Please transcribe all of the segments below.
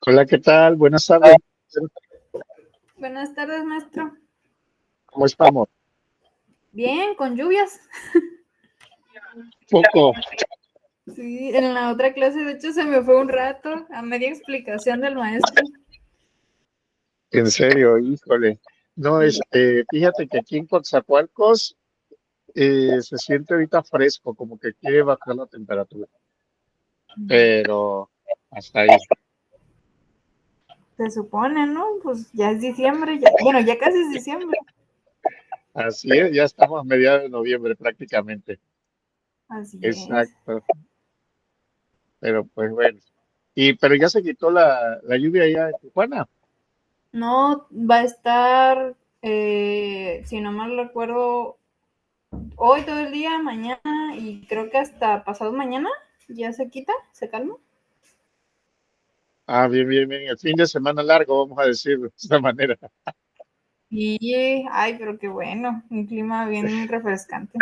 Hola, ¿qué tal? Buenas tardes. Buenas tardes, maestro. ¿Cómo estamos? Bien, con lluvias. Poco. Sí, en la otra clase, de hecho, se me fue un rato a media explicación del maestro. En serio, híjole. No, fíjate que aquí en Coatzacoalcos se siente ahorita fresco, como que quiere bajar la temperatura, pero hasta ahí. Se supone, ¿no? Pues ya es diciembre, ya, bueno, ya casi es diciembre. Así es, ya estamos a mediados de noviembre prácticamente. Así es. Exacto. Pero pues bueno. Pero ya se quitó la lluvia allá en Tijuana. No, va a estar, si no mal recuerdo, hoy todo el día, mañana y creo que hasta pasado mañana ya se quita, se calma. Ah, bien, bien, bien. El fin de semana largo, vamos a decirlo de esta manera. Y, ay, pero qué bueno, un clima bien refrescante.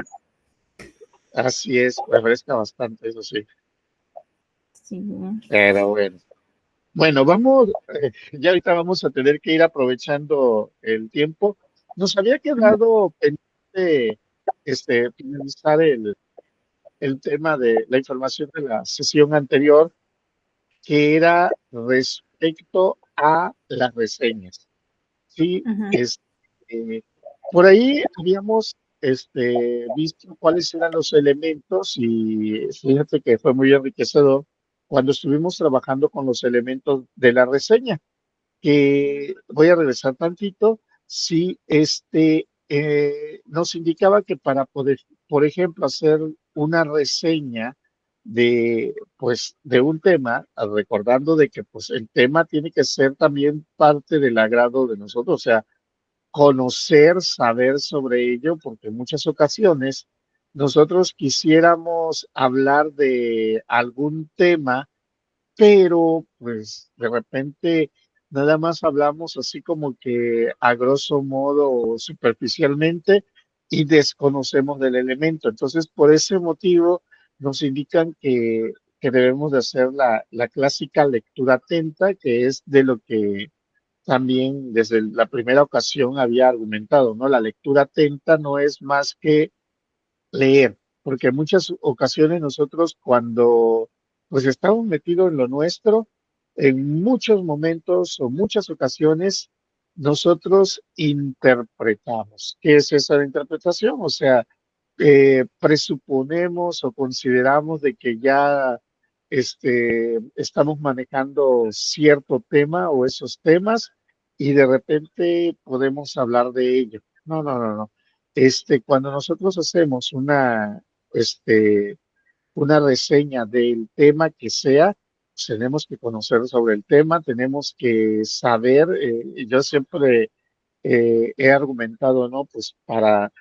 Así es, refresca bastante, eso sí. Sí. Pero bueno. Bueno, vamos, ya ahorita vamos a tener que ir aprovechando el tiempo. Nos había quedado pendiente finalizar el tema de la información de la sesión anterior, que era respecto a las reseñas. Sí, Ujú. por ahí habíamos visto cuáles eran los elementos y fíjate que fue muy enriquecedor cuando estuvimos trabajando con los elementos de la reseña, que voy a regresar tantito, si nos indicaba que para poder, por ejemplo, hacer una reseña de un tema, recordando de que pues el tema tiene que ser también parte del agrado de nosotros, o sea, conocer, saber sobre ello, porque en muchas ocasiones nosotros quisiéramos hablar de algún tema, pero pues de repente nada más hablamos así como que a grosso modo o superficialmente y desconocemos del elemento. Entonces, por ese motivo nos indican que debemos de hacer la clásica lectura atenta, que es de lo que también desde la primera ocasión había argumentado, ¿no? La lectura atenta no es más que leer, porque en muchas ocasiones nosotros cuando pues estamos metidos en lo nuestro, en muchos momentos o muchas ocasiones nosotros interpretamos. ¿Qué es esa interpretación? O sea, presuponemos o consideramos de que ya estamos manejando cierto tema o esos temas y de repente podemos hablar de ello. No, no, no, no. Cuando nosotros hacemos una reseña del tema que sea, pues tenemos que conocer sobre el tema, tenemos que saber, yo siempre he argumentado, ¿no? Pues para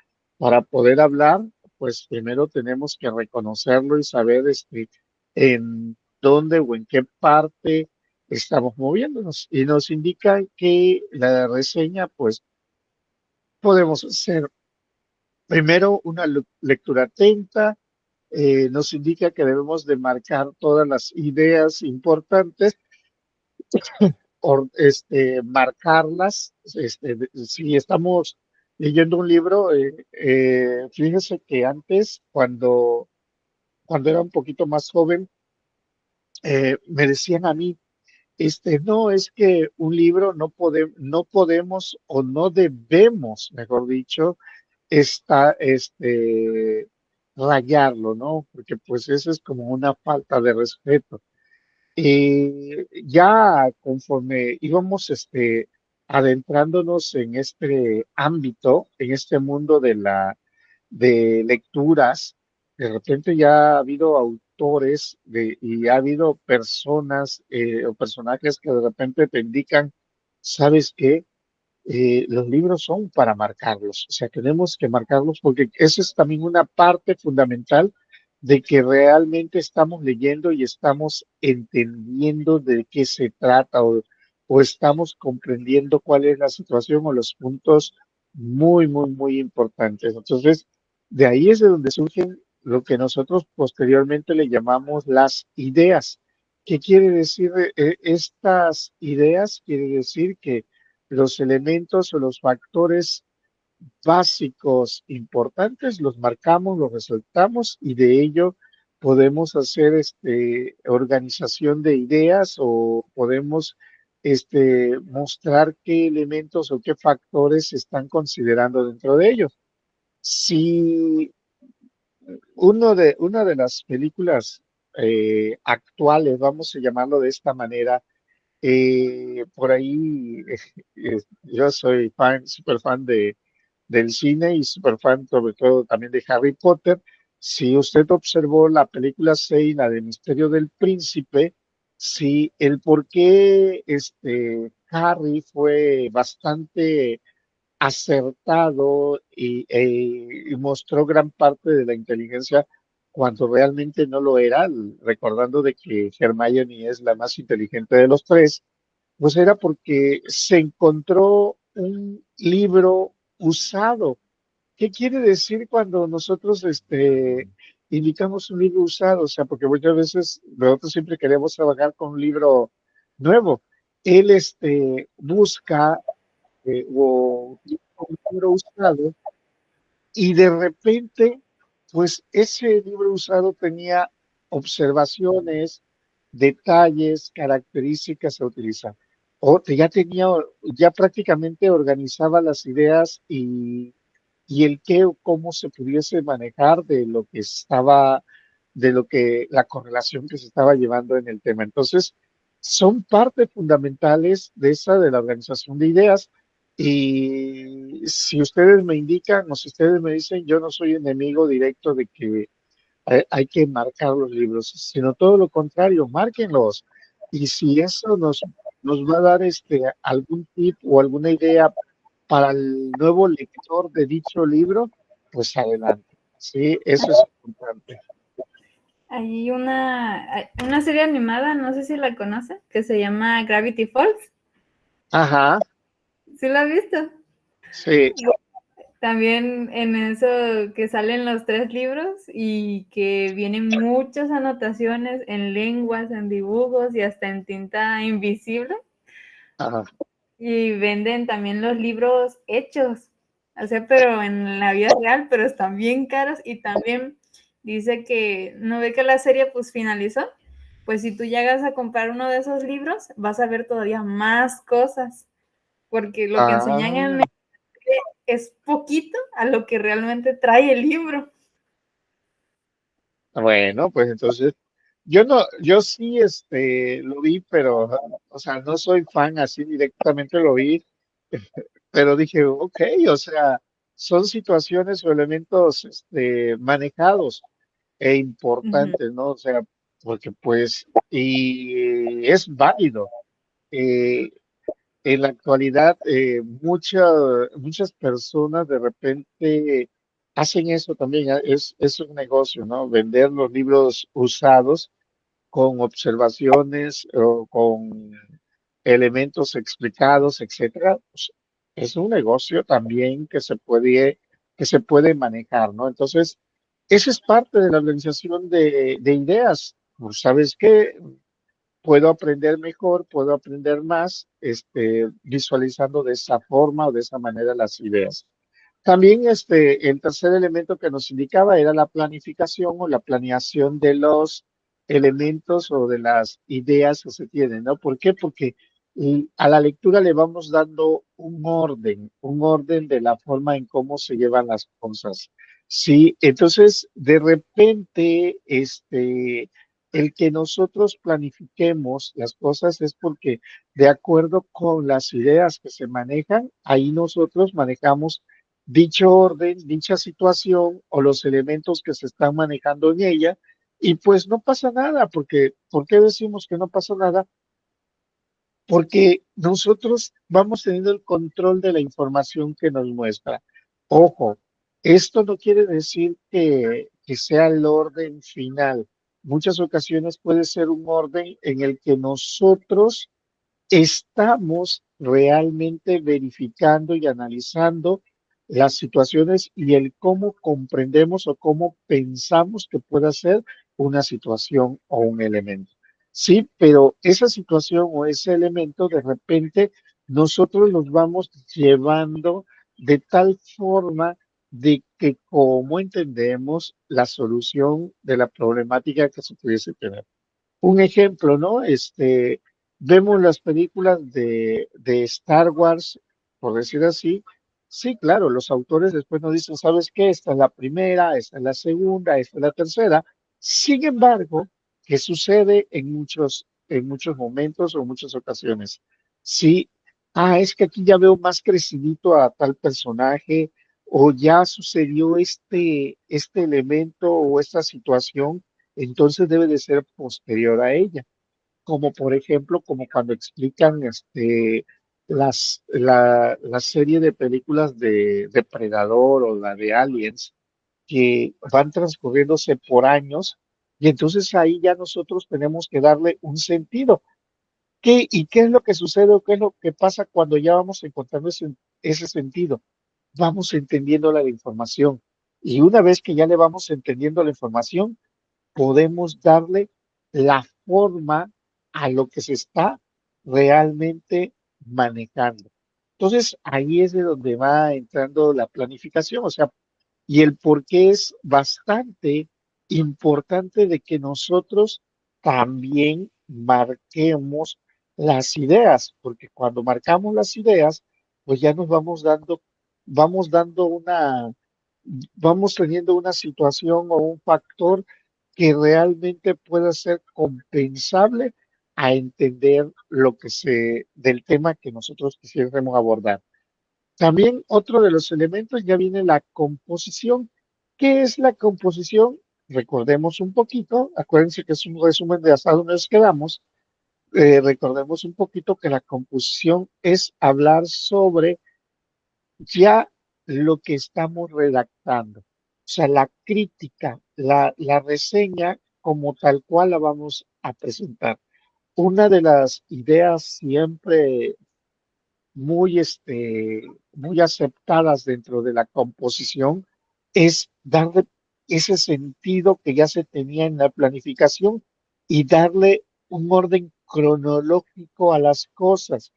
poder hablar, pues primero tenemos que reconocerlo y saber en dónde o en qué parte estamos moviéndonos. Y nos indica que la reseña, pues podemos hacer primero una lectura atenta, nos indica que debemos de marcar todas las ideas importantes, marcarlas. Si estamos leyendo un libro, fíjese que antes, cuando era un poquito más joven, me decían a mí, no, es que un libro no podemos o no debemos, mejor dicho, rayarlo, ¿no? Porque pues eso es como una falta de respeto. Ya conforme íbamos adentrándonos en este ámbito, en este mundo de lecturas, de repente ya ha habido autores y ha habido personas o personajes que de repente te indican, ¿sabes qué? Los libros son para marcarlos, o sea, tenemos que marcarlos porque esa es también una parte fundamental de que realmente estamos leyendo y estamos entendiendo de qué se trata o estamos comprendiendo cuál es la situación o los puntos muy, muy, muy importantes. Entonces, de ahí es de donde surgen lo que nosotros posteriormente le llamamos las ideas. ¿Qué quiere decir estas ideas? Quiere decir que los elementos o los factores básicos importantes los marcamos, los resaltamos y de ello podemos hacer organización de ideas o podemos mostrar qué elementos o qué factores se están considerando dentro de ellos. Si una de las películas actuales, vamos a llamarlo de esta manera, por ahí yo soy súper fan del cine y súper fan sobre todo también de Harry Potter. Si usted observó la película 6, la de Misterio del Príncipe, si el por qué Harry fue bastante acertado y mostró gran parte de la inteligencia cuando realmente no lo era, recordando de que Hermione es la más inteligente de los tres, pues era porque se encontró un libro usado. ¿Qué quiere decir cuando nosotros indicamos un libro usado? O sea, porque muchas veces nosotros siempre queremos trabajar con un libro nuevo. Él busca o un libro usado y de repente, pues ese libro usado tenía observaciones, detalles, características a utilizar. O ya prácticamente organizaba las ideas y el qué o cómo se pudiese manejar de lo que la correlación que se estaba llevando en el tema. Entonces, son partes fundamentales de la organización de ideas. Y si ustedes me indican o si ustedes me dicen, yo no soy enemigo directo de que hay que marcar los libros, sino todo lo contrario, márquenlos. Y si eso nos va a dar algún tip o alguna idea para el nuevo lector de dicho libro, pues adelante. Sí, eso es importante. Hay una serie animada, no sé si la conoce, que se llama Gravity Falls. Ajá, ¿Sí la has visto? sí, También en eso que salen los 3 libros y que vienen muchas anotaciones en lenguas, en dibujos y hasta en tinta invisible. ajá. Y venden también los libros hechos, o sea, pero en la vida real, pero están bien caros. Y también dice que no ve que la serie pues finalizó, pues si tú llegas a comprar uno de esos libros, vas a ver todavía más cosas, porque lo que enseñan en Ah, el es poquito a lo que realmente trae el libro. bueno, pues entonces, yo no, yo sí lo vi, pero, o sea, no soy fan así directamente lo vi, pero dije, ok, o sea, son situaciones o elementos manejados e Ujú. importantes, ¿no? O sea, porque pues, y es válido. Eh, en la actualidad, muchas personas de repente hacen eso también, es un negocio, ¿no? Vender los libros usados con observaciones o con elementos explicados, etcétera, pues, es un negocio también que se puede manejar, ¿no? Entonces, eso es parte de la organización de ideas. Pues, ¿sabes qué? Puedo aprender mejor, puedo aprender más, visualizando de esa forma o de esa manera las ideas. También el tercer elemento que nos indicaba era la planificación o la planeación de los elementos o de las ideas que se tienen, ¿no? ¿Por qué? Porque a la lectura le vamos dando un orden de la forma en cómo se llevan las cosas. Sí, entonces de repente, el que nosotros planifiquemos las cosas es porque de acuerdo con las ideas que se manejan, ahí nosotros manejamos dicho orden, dicha situación o los elementos que se están manejando en ella Y pues no pasa nada, porque ¿por qué decimos que no pasa nada? Porque nosotros vamos teniendo el control de la información que nos muestra. Ojo, esto no quiere decir que sea el orden final. Muchas ocasiones puede ser un orden en el que nosotros estamos realmente verificando y analizando las situaciones y el cómo comprendemos o cómo pensamos que pueda ser una situación o un elemento. Sí, pero esa situación o ese elemento de repente nosotros los vamos llevando de tal forma de que como entendemos la solución de la problemática que se pudiese tener. Un ejemplo, ¿no? Vemos las películas de Star Wars, por decir así. Sí, claro, los autores después nos dicen, ¿sabes qué? Esta es la primera, esta es la segunda, esta es la tercera. Sin embargo, ¿qué sucede en muchos momentos o muchas ocasiones? Sí, es que aquí ya veo más crecidito a tal personaje, o ya sucedió este elemento o esta situación, entonces debe de ser posterior a ella, como por ejemplo, como cuando explican la serie de películas de Depredador o la de Aliens, que van transcurriéndose por años, y entonces ahí ya nosotros tenemos que darle un sentido. ¿Y qué es lo que sucede o qué es lo que pasa cuando ya vamos encontrando ese sentido? Vamos entendiendo la información. Y una vez que ya le vamos entendiendo la información, podemos darle la forma a lo que se está realmente manejando. Entonces, ahí es de donde va entrando la planificación, o sea, y el por qué es bastante importante de que nosotros también marquemos las ideas, porque cuando marcamos las ideas, pues ya nos vamos dando vamos teniendo una situación o un factor que realmente pueda ser compensable a entender del tema que nosotros quisiéramos abordar. También otro de los elementos ya viene la composición. ¿Qué es la composición? Recordemos un poquito, acuérdense que es un resumen de hasta dónde nos quedamos. Recordemos un poquito que la composición es hablar sobre ya lo que estamos redactando. O sea, la crítica, la reseña como tal cual la vamos a presentar. Una de las ideas siempre muy, muy aceptadas dentro de la composición es darle ese sentido que ya se tenía en la planificación y darle un orden cronológico a las cosas.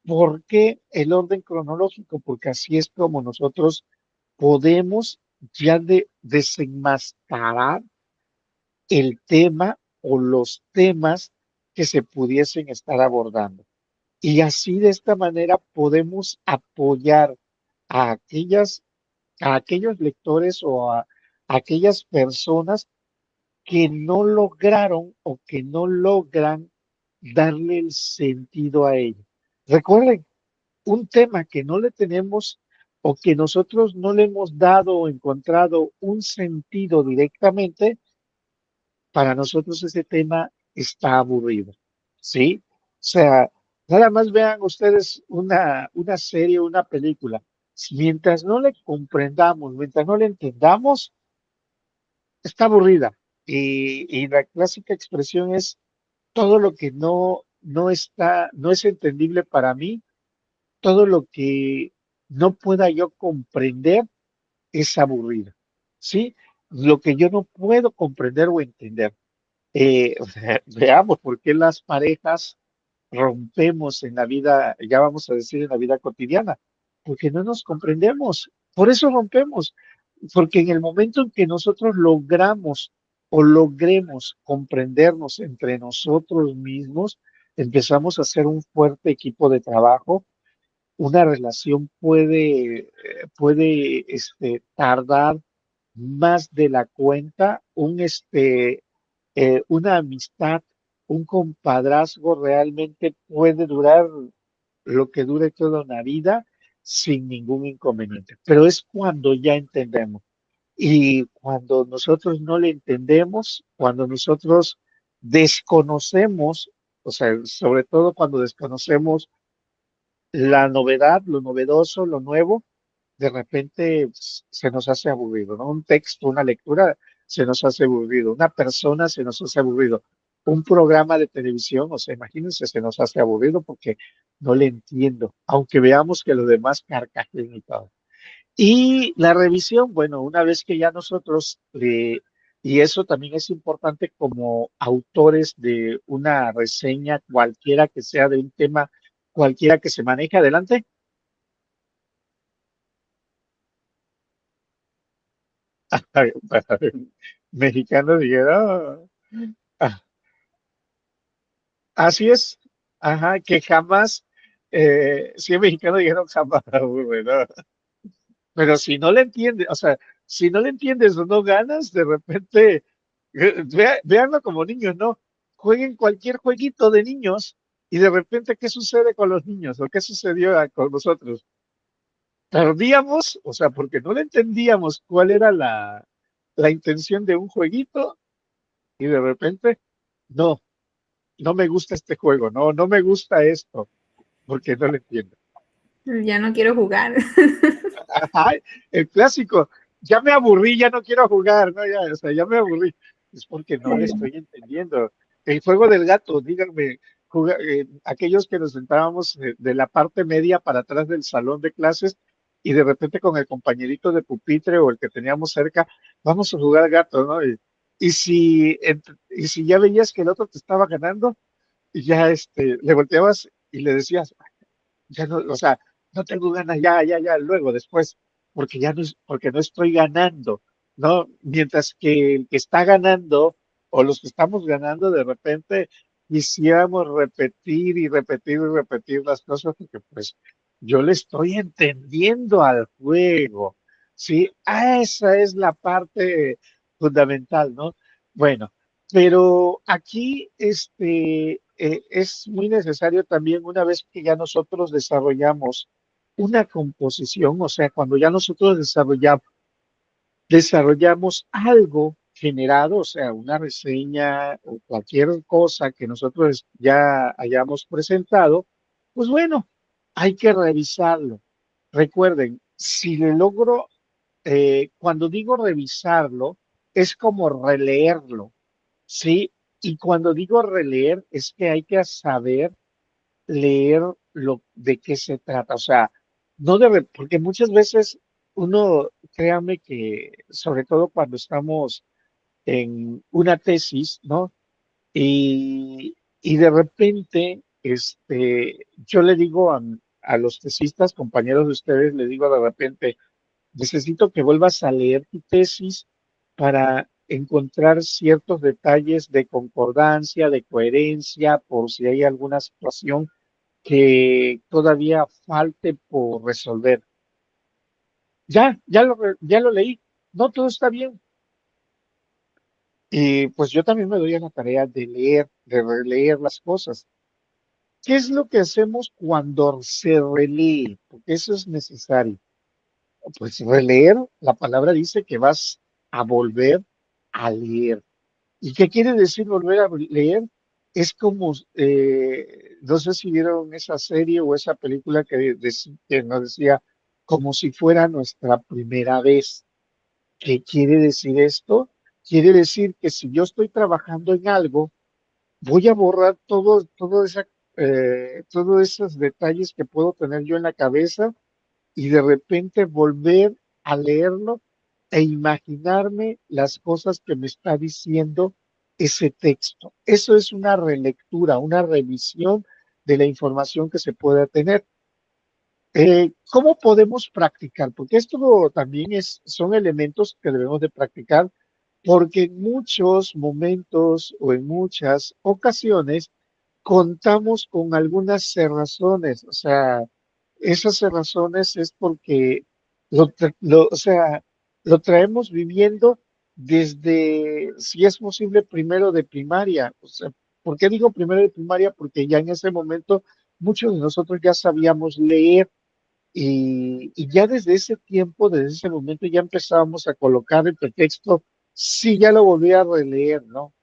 ¿Por qué el orden cronológico? Porque así es como nosotros podemos ya desenmascarar el tema o los temas que se pudiesen estar abordando. Y así de esta manera podemos apoyar a a aquellos lectores o a aquellas personas que no lograron o que no logran darle el sentido a ello. Recuerden, un tema que no le tenemos o que nosotros no le hemos dado o encontrado un sentido directamente, para nosotros ese tema está aburrido, ¿sí? O sea, nada más vean ustedes una serie, una película. Mientras no le comprendamos, mientras no le entendamos, está aburrida. Y la clásica expresión es todo lo que no es entendible para mí, todo lo que no pueda yo comprender es aburrido, ¿sí? Lo que yo no puedo comprender o entender. Veamos por qué las parejas rompemos en la vida, ya vamos a decir en la vida cotidiana, porque no nos comprendemos. Por eso rompemos, porque en el momento en que nosotros logramos o logremos comprendernos entre nosotros mismos, empezamos a ser un fuerte equipo de trabajo. Una relación puede tardar más de la cuenta, una amistad, un compadrazgo realmente puede durar lo que dure toda una vida sin ningún inconveniente. Pero es cuando ya entendemos. Y cuando nosotros no le entendemos, cuando nosotros desconocemos, o sea, sobre todo cuando desconocemos la novedad, lo novedoso, lo nuevo, de repente se nos hace aburrido, ¿no? Un texto, una lectura se nos hace aburrido, una persona se nos hace aburrido, un programa de televisión, o sea, imagínense, se nos hace aburrido porque no le entiendo, aunque veamos que los demás carcajen y todo. Y la revisión, bueno, una vez que ya nosotros, y eso también es importante como autores de una reseña, cualquiera que sea de un tema, cualquiera que se maneje adelante. Mexicano dijeron, "Ah, así es, ajá, que jamás, si es mexicano dijeron jamás, bueno, pero si no le entiendes, o sea, si no le entiendes o no ganas, de repente, véanlo como niños, ¿no? Jueguen cualquier jueguito de niños y de repente, ¿qué sucede con los niños? ¿O qué sucedió con nosotros? Perdíamos, o sea, porque no le entendíamos cuál era la intención de un jueguito y de repente, no, no me gusta este juego, no, no me gusta esto, porque no lo entiendo. Ya no quiero jugar. Ajá, el clásico, ya me aburrí, ya no quiero jugar, ¿no? Ya, o sea, ya me aburrí. Es porque no le estoy entendiendo. El juego del gato, díganme, aquellos que nos sentábamos de la parte media para atrás del salón de clases y de repente con el compañerito de pupitre o el que teníamos cerca, vamos a jugar gato, ¿no? Y si ya veías que el otro te estaba ganando, y ya le volteabas y le decías, ya no, o sea, no tengo ganas, ya, luego, después, porque ya no, porque no estoy ganando, ¿no? Mientras que el que está ganando o los que estamos ganando, de repente quisiéramos repetir y repetir y repetir las cosas porque pues yo le estoy entendiendo al juego, ¿sí? Esa es la parte fundamental, ¿no? Bueno, pero aquí es muy necesario también una vez que ya nosotros desarrollamos una composición, o sea, cuando ya nosotros desarrollamos algo generado, o sea, una reseña o cualquier cosa que nosotros ya hayamos presentado, pues bueno, hay que revisarlo. Recuerden, si le logro, cuando digo revisarlo, es como releerlo. Sí, y cuando digo releer es que hay que saber leer lo de qué se trata, o sea, no debe, porque muchas veces uno, créame que, sobre todo cuando estamos en una tesis, ¿no? Y de repente, yo le digo a los tesistas, compañeros de ustedes, le digo de repente, necesito que vuelvas a leer tu tesis para encontrar ciertos detalles de concordancia, de coherencia, por si hay alguna situación que todavía falte por resolver. Ya lo leí. No, todo está bien. Y pues yo también me doy a la tarea de leer, de releer las cosas. ¿Qué es lo que hacemos cuando se relee? Porque eso es necesario. Pues releer, la palabra dice que vas a volver a leer. ¿Y qué quiere decir volver a leer? Es como, no sé si vieron esa serie o esa película que nos decía como si fuera nuestra primera vez. ¿Qué quiere decir esto? Quiere decir que si yo estoy trabajando en algo, voy a borrar todos esos detalles que puedo tener yo en la cabeza y de repente volver a leerlo e imaginarme las cosas que me está diciendo ese texto. Eso es una relectura, una revisión de la información que se pueda tener. ¿Cómo podemos practicar? Porque esto también son elementos que debemos de practicar porque en muchos momentos o en muchas ocasiones contamos con algunas cerrazones, o sea, esas cerrazones es porque o sea, lo traemos viviendo desde, si es posible, primero de primaria. O sea, ¿por qué digo primero de primaria? Porque ya en ese momento muchos de nosotros ya sabíamos leer, Y ya desde ese tiempo, desde ese momento, ya empezábamos a colocar el pretexto, sí, ya lo volví a releer, ¿no?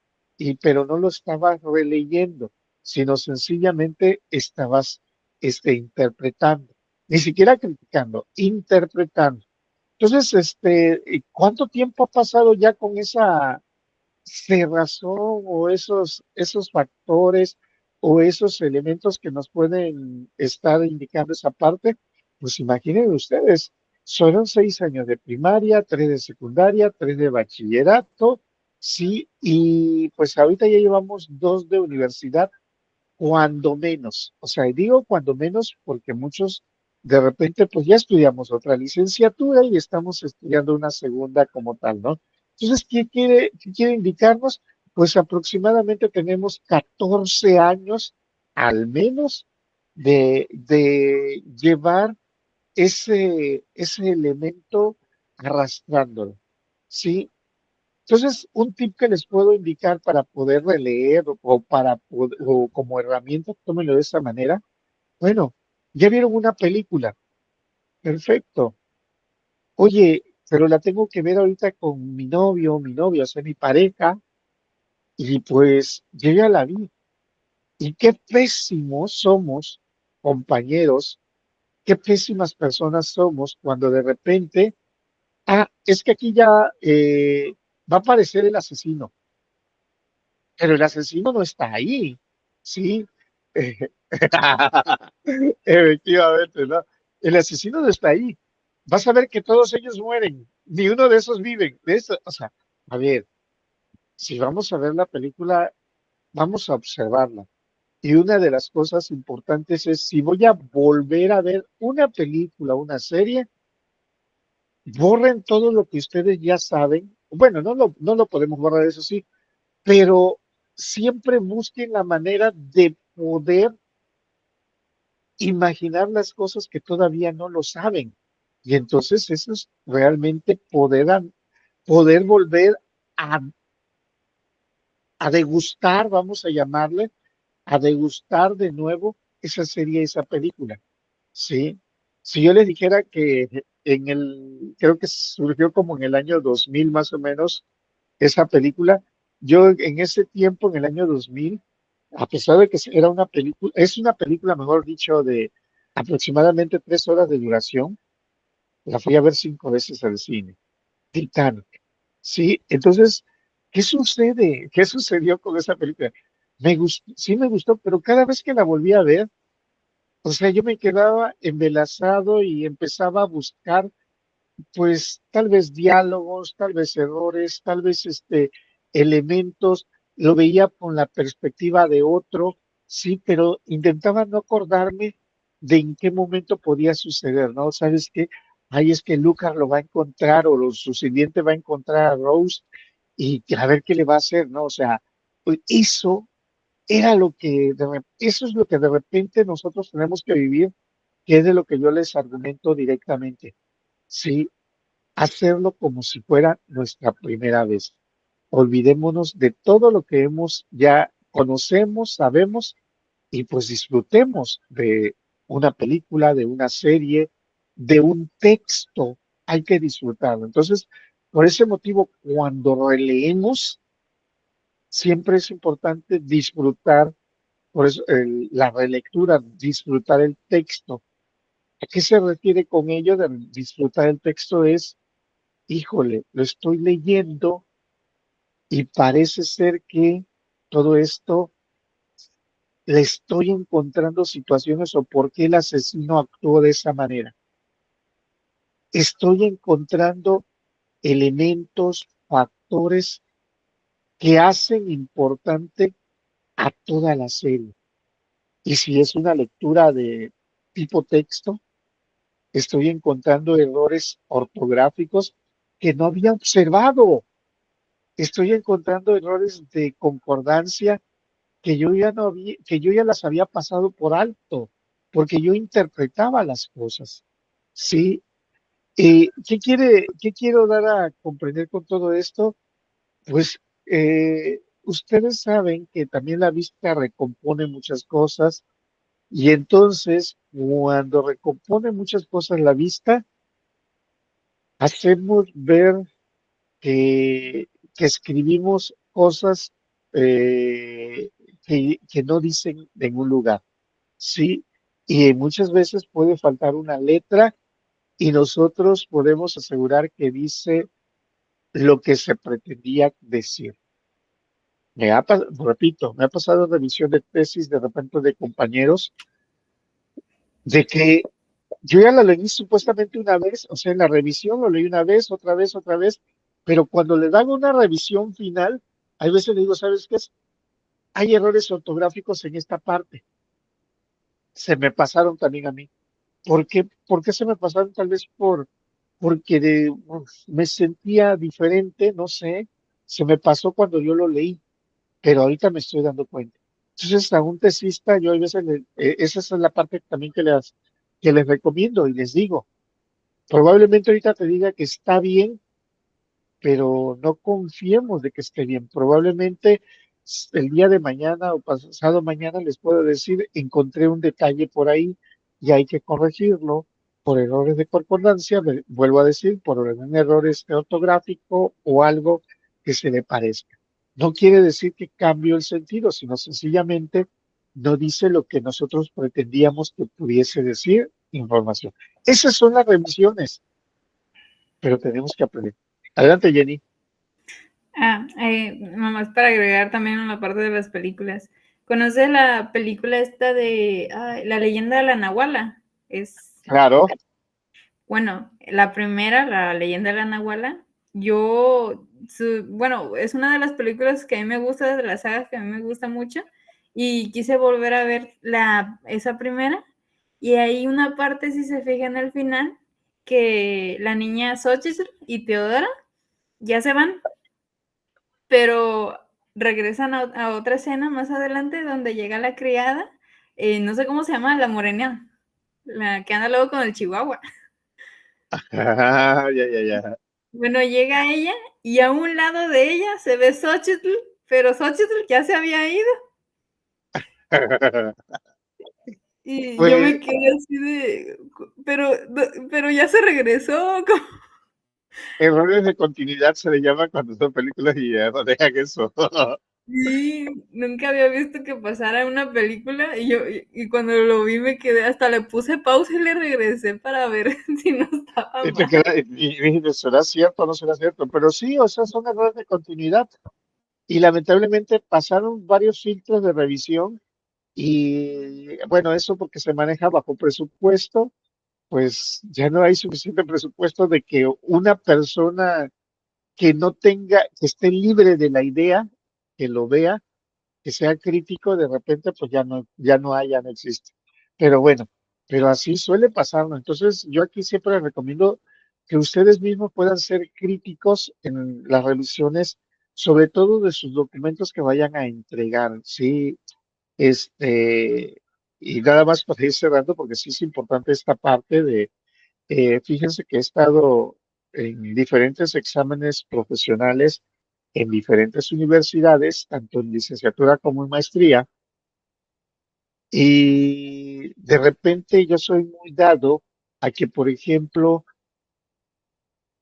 Pero no lo estabas releyendo, sino sencillamente estabas interpretando, ni siquiera criticando, interpretando. Entonces, ¿cuánto tiempo ha pasado ya con esa cerrazón o esos factores o esos elementos que nos pueden estar indicando esa parte? Pues imaginen ustedes, fueron 6 años de primaria, 3 de secundaria, 3 de bachillerato, sí, y pues ahorita ya llevamos 2 de universidad cuando menos. O sea, y digo cuando menos porque muchos de repente pues ya estudiamos otra licenciatura y estamos estudiando una segunda como tal, ¿no? Entonces, ¿qué quiere indicarnos? Pues aproximadamente tenemos 14 años al menos de llevar ese elemento arrastrándolo, ¿sí? Entonces, un tip que les puedo indicar para poder releer o como herramienta, tómenlo de esa manera. Bueno, ya vieron una película, perfecto. Oye, pero la tengo que ver ahorita con mi novio, o sea, mi pareja, y pues yo ya la vi. Y qué pésimos somos, compañeros, qué pésimas personas somos cuando de repente, es que aquí ya va a aparecer el asesino. Pero el asesino no está ahí, ¿sí? Eh, Efectivamente, ¿no? El asesino no está ahí. Vas a ver que todos ellos mueren, ni uno de esos viven. O sea, a ver, si vamos a ver la película, vamos a observarla. Y una de las cosas importantes es, si voy a volver a ver una película, una serie, borren todo lo que ustedes ya saben. Bueno, no lo podemos borrar, eso sí, pero siempre busquen la manera de poder imaginar las cosas que todavía no lo saben. Y entonces eso es realmente poder volver a, a degustar, vamos a llamarle, a degustar de nuevo esa serie, esa película. ¿Sí? Si yo les dijera que creo que surgió como en el año 2000 más o menos, esa película, yo en ese tiempo, en el año 2000, a pesar de que era una película, es una película, mejor dicho, de aproximadamente 3 horas de duración, la fui a ver 5 veces al cine. Titanic. Sí, entonces, ¿qué sucede? ¿Qué sucedió con esa película? Sí me gustó, pero cada vez que la volví a ver, o sea, yo me quedaba embelesado y empezaba a buscar, pues, tal vez diálogos, tal vez errores, tal vez elementos, lo veía con la perspectiva de otro, sí, pero intentaba no acordarme de en qué momento podía suceder, ¿no? ¿Sabes qué? Ahí es que Lucas lo va a encontrar o su sirviente va a encontrar a Rose y a ver qué le va a hacer, ¿no? O sea, pues eso es lo que de repente nosotros tenemos que vivir, que es de lo que yo les argumento directamente. Sí, hacerlo como si fuera nuestra primera vez. Olvidémonos de todo lo que hemos ya conocemos, sabemos y pues disfrutemos de una película, de una serie, de un texto. Hay que disfrutarlo. Entonces, por ese motivo, cuando releemos, siempre es importante disfrutar, por eso la relectura, disfrutar el texto. ¿A qué se refiere con ello de disfrutar el texto? Es, híjole, lo estoy leyendo y parece ser que todo esto le estoy encontrando situaciones o por qué el asesino actuó de esa manera. Estoy encontrando elementos, factores que hacen importante a toda la serie. Y si es una lectura de tipo texto, estoy encontrando errores ortográficos que no había observado. Estoy encontrando errores de concordancia que yo ya no había, que yo ya las había pasado por alto, porque yo interpretaba las cosas. Sí. ¿Qué quiero dar a comprender con todo esto? Pues ustedes saben que también la vista recompone muchas cosas, Y entonces, cuando recompone muchas cosas la vista, hacemos ver que, que escribimos cosas eh, que no dicen en un lugar, ¿sí? Y muchas veces puede faltar una letra y nosotros podemos asegurar que dice lo que se pretendía decir. Repito, me ha pasado en revisión de tesis de repente de compañeros de que yo ya la leí supuestamente una vez, o sea, en la revisión lo leí una vez, otra vez, pero cuando le dan una revisión final, hay veces le digo, ¿sabes qué es? Hay errores ortográficos en esta parte. Se me pasaron también a mí. ¿Por qué se me pasaron? Tal vez porque me sentía diferente, no sé. Se me pasó cuando yo lo leí, pero ahorita me estoy dando cuenta. Entonces, a un tesista, yo a veces, esa es la parte también que les recomiendo y les digo, probablemente ahorita te diga que está bien, pero no confiemos de que esté bien. Probablemente el día de mañana o pasado mañana les puedo decir, encontré un detalle por ahí y hay que corregirlo por errores de concordancia, vuelvo a decir, por un error ortográfico o algo que se le parezca. No quiere decir que cambie el sentido, sino sencillamente no dice lo que nosotros pretendíamos que pudiese decir información. Esas son las revisiones, pero tenemos que aprender. Adelante, Jenny. Nomás para agregar también en la parte de las películas. ¿Conoces la película esta de La leyenda de la Nahuala? Es, Claro. bueno, la primera, La leyenda de la Nahuala, bueno, es una de las películas que a mí me gusta, de las sagas que a mí me gusta mucho, y quise volver a ver esa primera, y hay una parte, si se fijan al final, que la niña Xochitl y Teodora ya se van, pero regresan a otra escena más adelante donde llega la criada, no sé cómo se llama, la morena, la que anda luego con el chihuahua. Ah, ya, ya, ya. Bueno, llega ella y a un lado de ella se ve Xochitl, pero Xochitl ya se había ido y yo Pues me quedé así de, pero ya se regresó. errores de continuidad se le llama cuando son películas y ya no dejan eso. Sí, nunca había visto que pasara una película y cuando lo vi me quedé, hasta le puse pausa y le regresé para ver si no estaba Y te mal. queda, y dices, ¿será cierto o no será cierto? Pero sí, o sea, son errores de continuidad. Y lamentablemente pasaron varios filtros de revisión y bueno, eso porque se maneja bajo presupuesto, pues ya no hay suficiente presupuesto de que una persona que no tenga, que esté libre de la idea, que lo vea, que sea crítico, de repente pues ya no existe. Pero bueno, pero así suele pasar, ¿no? Entonces yo aquí siempre les recomiendo que ustedes mismos puedan ser críticos en las revisiones, sobre todo de sus documentos que vayan a entregar, ¿sí? Y nada más para ir cerrando, porque sí es importante esta parte de, fíjense que he estado en diferentes exámenes profesionales en diferentes universidades, tanto en licenciatura como en maestría, y de repente yo soy muy dado a que, por ejemplo,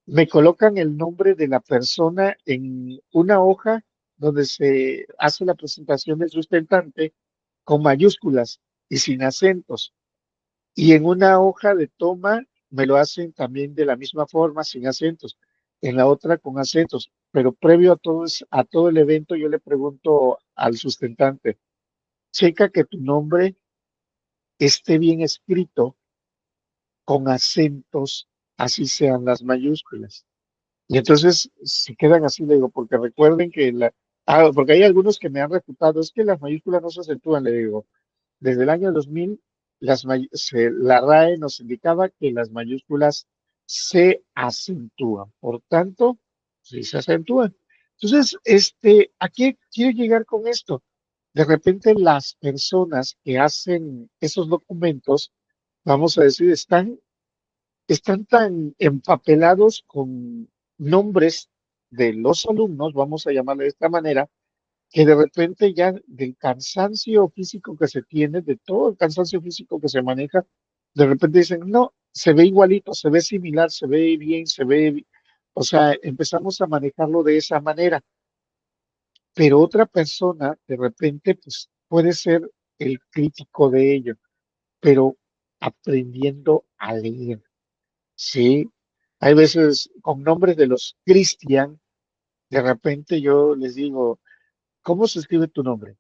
me colocan el nombre de la persona en una hoja donde se hace la presentación del sustentante con mayúsculas y sin acentos. Y en una hoja de toma me lo hacen también de la misma forma, sin acentos. En la otra con acentos. Pero previo a todo el evento, yo le pregunto al sustentante, checa que tu nombre esté bien escrito con acentos, así sean las mayúsculas. Y entonces se quedan así, le digo, porque recuerden que porque hay algunos que me han refutado, es que las mayúsculas no se acentúan, le digo. Desde el año 2000, la RAE nos indicaba que las mayúsculas se acentúan. Por tanto, sí se acentúan. Entonces, ¿a qué quiero llegar con esto? De repente las personas que hacen esos documentos, vamos a decir, están tan empapelados con nombres de los alumnos, vamos a llamarle de esta manera, que de repente ya del cansancio físico que se tiene, de todo el cansancio físico que se maneja, de repente dicen, no, se ve igualito, se ve similar, se ve bien, o sea, empezamos a manejarlo de esa manera, pero otra persona de repente pues puede ser el crítico de ello, pero aprendiendo a leer, ¿sí? Hay veces con nombres de los Cristian, de repente yo les digo, ¿cómo se escribe tu nombre?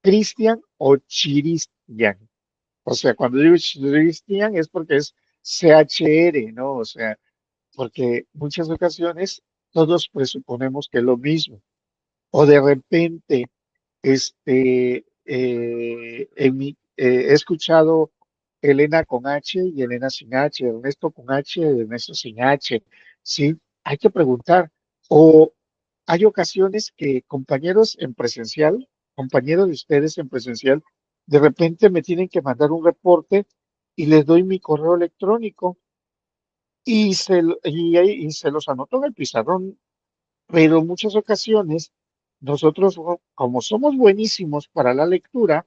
¿Cristian o Chiristian? O sea, cuando digo Chiristian es porque es CHR, ¿no? O sea, porque muchas ocasiones todos presuponemos que es lo mismo. O de repente, he escuchado Elena con H y Elena sin H, Ernesto con H y Ernesto sin H. Sí, hay que preguntar. O hay ocasiones que compañeros en presencial, compañeros de ustedes en presencial, de repente me tienen que mandar un reporte y les doy mi correo electrónico y se los anoto en el pizarrón, pero en muchas ocasiones nosotros, como somos buenísimos para la lectura,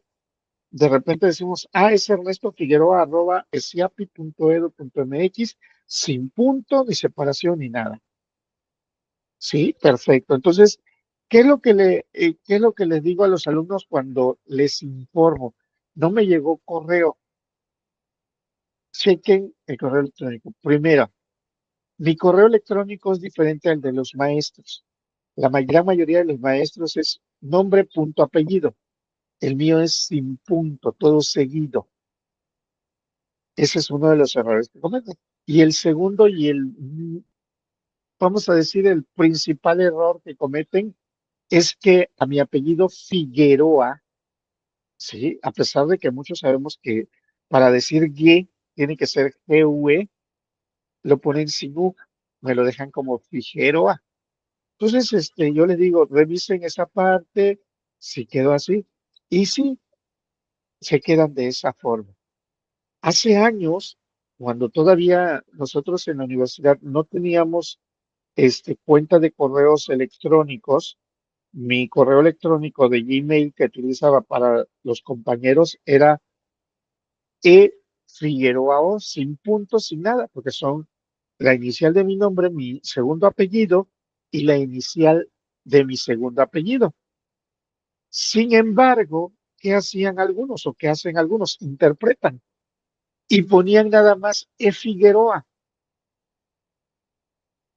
de repente decimos, es Ernesto Figueroa arroba esiapi.edu.mx sin punto ni separación ni nada. Sí, perfecto. Entonces, qué es lo que les digo a los alumnos cuando les informo? No me llegó correo. Chequen el correo electrónico. Primero, mi correo electrónico es diferente al de los maestros. Gran mayoría de los maestros es nombre, punto, apellido. El mío es sin punto, todo seguido. Ese es uno de los errores que cometen. Y el segundo vamos a decir, el principal error que cometen es que a mi apellido Figueroa, sí, a pesar de que muchos sabemos que para decir G tiene que ser GUE, lo ponen sin U, me lo dejan como Figueroa. Entonces, yo les digo, revisen esa parte, si quedó así, y sí, se quedan de esa forma. Hace años, cuando todavía nosotros en la universidad no teníamos cuenta de correos electrónicos, mi correo electrónico de Gmail que utilizaba para los compañeros era Figueroa sin puntos, sin nada, porque son la inicial de mi nombre, mi segundo apellido y la inicial de mi segundo apellido. Sin embargo, ¿qué hacían algunos o qué hacen algunos? Interpretan y ponían nada más Figueroa.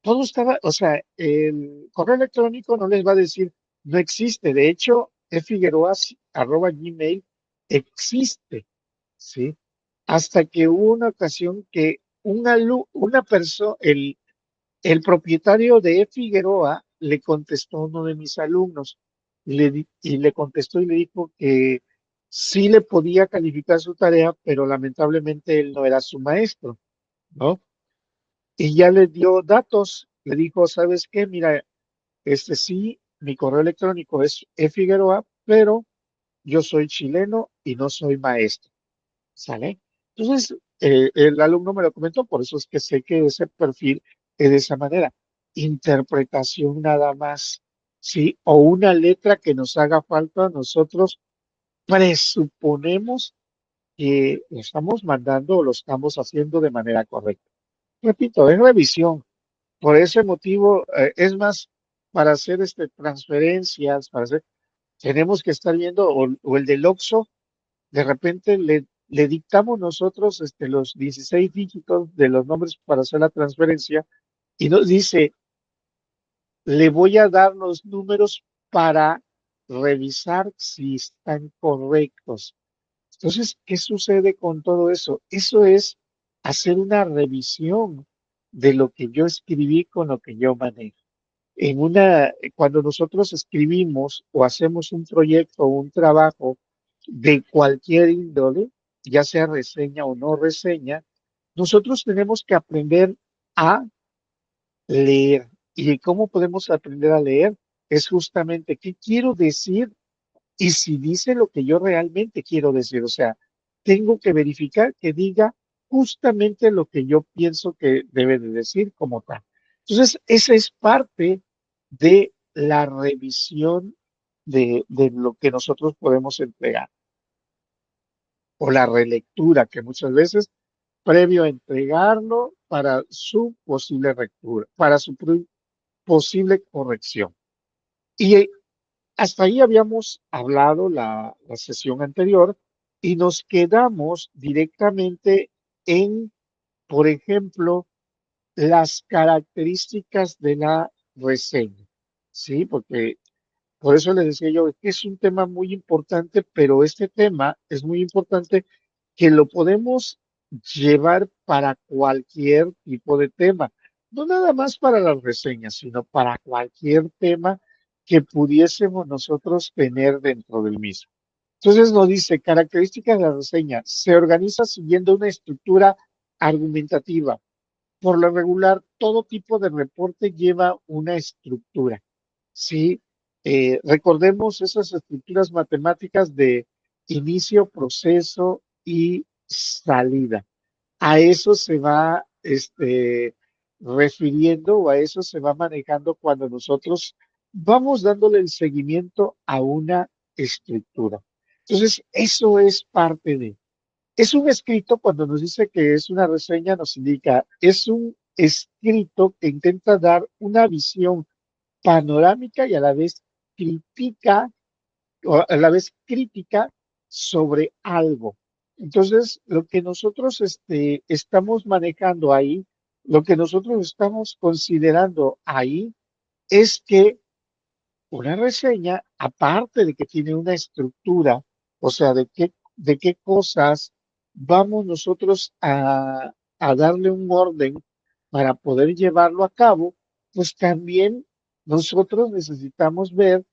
Todo estaba, o sea, el correo electrónico no les va a decir, no existe. De hecho, figueroa@gmail existe, ¿sí? Hasta que hubo una ocasión que una persona, el propietario de Figueroa le contestó a uno de mis alumnos y le contestó y le dijo que sí le podía calificar su tarea, pero lamentablemente él no era su maestro, ¿no? Y ya le dio datos, le dijo, ¿sabes qué? Mira, sí, mi correo electrónico es Figueroa, pero yo soy chileno y no soy maestro, ¿sale? Entonces, el alumno me lo comentó, por eso es que sé que ese perfil es de esa manera. Interpretación nada más, ¿sí? O una letra que nos haga falta, nosotros presuponemos que lo estamos mandando o lo estamos haciendo de manera correcta. Repito, es revisión. Por ese motivo, es más, para hacer transferencias, tenemos que estar viendo, o el del OXXO, de repente le dictamos nosotros los 16 dígitos de los nombres para hacer la transferencia y nos dice, le voy a dar los números para revisar si están correctos. Entonces, ¿qué sucede con todo eso? Eso es hacer una revisión de lo que yo escribí con lo que yo manejo. Cuando nosotros escribimos o hacemos un proyecto o un trabajo de cualquier índole, ya sea reseña o no reseña, nosotros tenemos que aprender a leer. ¿Y cómo podemos aprender a leer? Es justamente qué quiero decir y si dice lo que yo realmente quiero decir. O sea, tengo que verificar que diga justamente lo que yo pienso que debe de decir como tal. Entonces, esa es parte de la revisión de lo que nosotros podemos entregar, o la relectura, que muchas veces, previo a entregarlo para su posible lectura, para su posible corrección. Y hasta ahí habíamos hablado la sesión anterior y nos quedamos directamente en, por ejemplo, las características de la reseña, ¿sí? Porque por eso les decía yo que es un tema muy importante, pero este tema es muy importante que lo podemos llevar para cualquier tipo de tema, no nada más para las reseñas, sino para cualquier tema que pudiésemos nosotros tener dentro del mismo. Entonces nos dice, características de la reseña, se organiza siguiendo una estructura argumentativa. Por lo regular, todo tipo de reporte lleva una estructura, ¿sí? Recordemos esas estructuras matemáticas de inicio, proceso y salida. A eso se va refiriendo o a eso se va manejando cuando nosotros vamos dándole el seguimiento a una estructura. Entonces, eso es parte de. Es un escrito, cuando nos dice que es una reseña, nos indica, es un escrito que intenta dar una visión panorámica y a la vez critica, o a la vez crítica sobre algo. Entonces, lo que nosotros estamos manejando ahí, lo que nosotros estamos considerando ahí, es que una reseña, aparte de que tiene una estructura, o sea, de qué cosas vamos nosotros a darle un orden para poder llevarlo a cabo, pues también nosotros necesitamos ver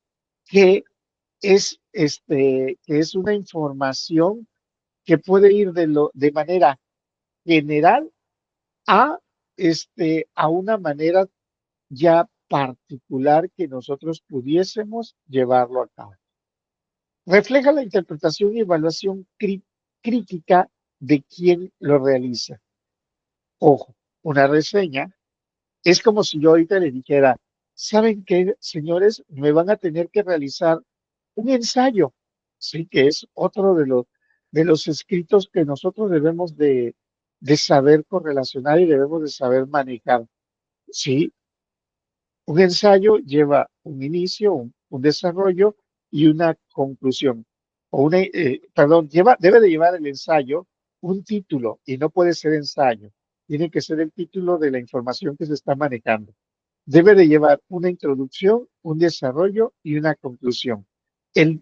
que que es una información que puede ir de manera general a, a una manera ya particular que nosotros pudiésemos llevarlo a cabo. Refleja la interpretación y evaluación crítica de quien lo realiza. Ojo, una reseña es como si yo ahorita le dijera, ¿saben qué, señores? Me van a tener que realizar un ensayo, sí, que es otro de los escritos que nosotros debemos de saber correlacionar y debemos de saber manejar, sí. Un ensayo lleva un inicio, un desarrollo y una conclusión. Perdón, debe de llevar el ensayo un título y no puede ser ensayo. Tiene que ser el título de la información que se está manejando. Debe de llevar una introducción, un desarrollo y una conclusión.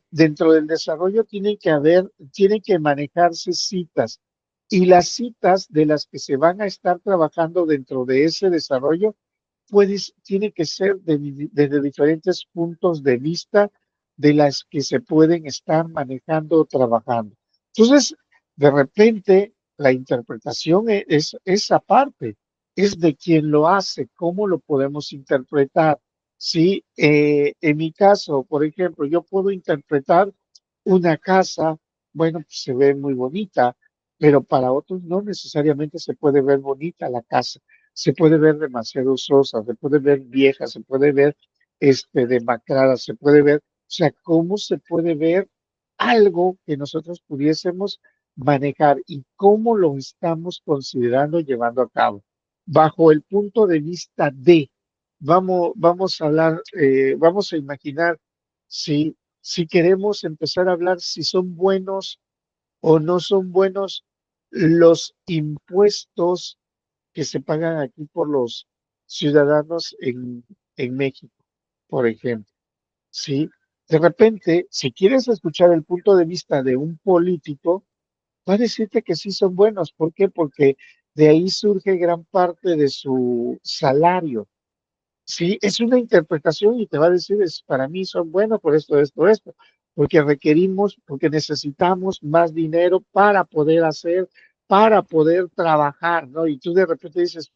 Dentro del desarrollo tiene que manejarse citas y las citas de las que se van a estar trabajando dentro de ese desarrollo tiene que ser desde diferentes puntos de vista de las que se pueden estar manejando o trabajando. Entonces, de repente, la interpretación es esa parte, es de quien lo hace, cómo lo podemos interpretar. Sí, en mi caso, por ejemplo, yo puedo interpretar una casa, bueno, pues se ve muy bonita, pero para otros no necesariamente se puede ver bonita la casa, se puede ver demasiado sosa, se puede ver vieja, se puede ver demacrada, se puede ver, o sea, cómo se puede ver algo que nosotros pudiésemos manejar y cómo lo estamos considerando llevando a cabo. Bajo el punto de vista de, vamos a hablar, vamos a imaginar si queremos empezar a hablar si son buenos o no son buenos los impuestos que se pagan aquí por los ciudadanos en México, por ejemplo. ¿Sí? De repente, si quieres escuchar el punto de vista de un político, va a decirte que sí son buenos. ¿Por qué? Porque de ahí surge gran parte de su salario. Sí, es una interpretación y te va a decir, para mí son buenos por esto, porque requerimos, porque necesitamos más dinero para poder hacer, para poder trabajar, ¿no? Y tú de repente dices,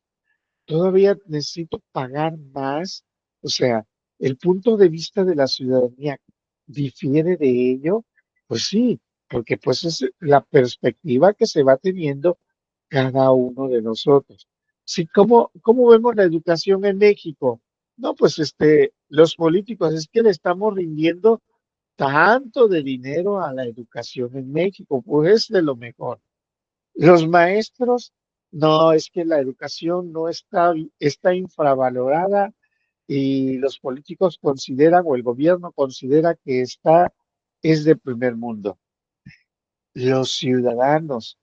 todavía necesito pagar más. O sea, el punto de vista de la ciudadanía difiere de ello. Pues sí, porque pues es la perspectiva que se va teniendo cada uno de nosotros. Sí, ¿cómo vemos la educación en México? No, pues los políticos es que le estamos rindiendo tanto de dinero a la educación en México, pues es de lo mejor. Los maestros, no, es que la educación no está infravalorada y los políticos consideran o el gobierno considera que es de primer mundo. Los ciudadanos,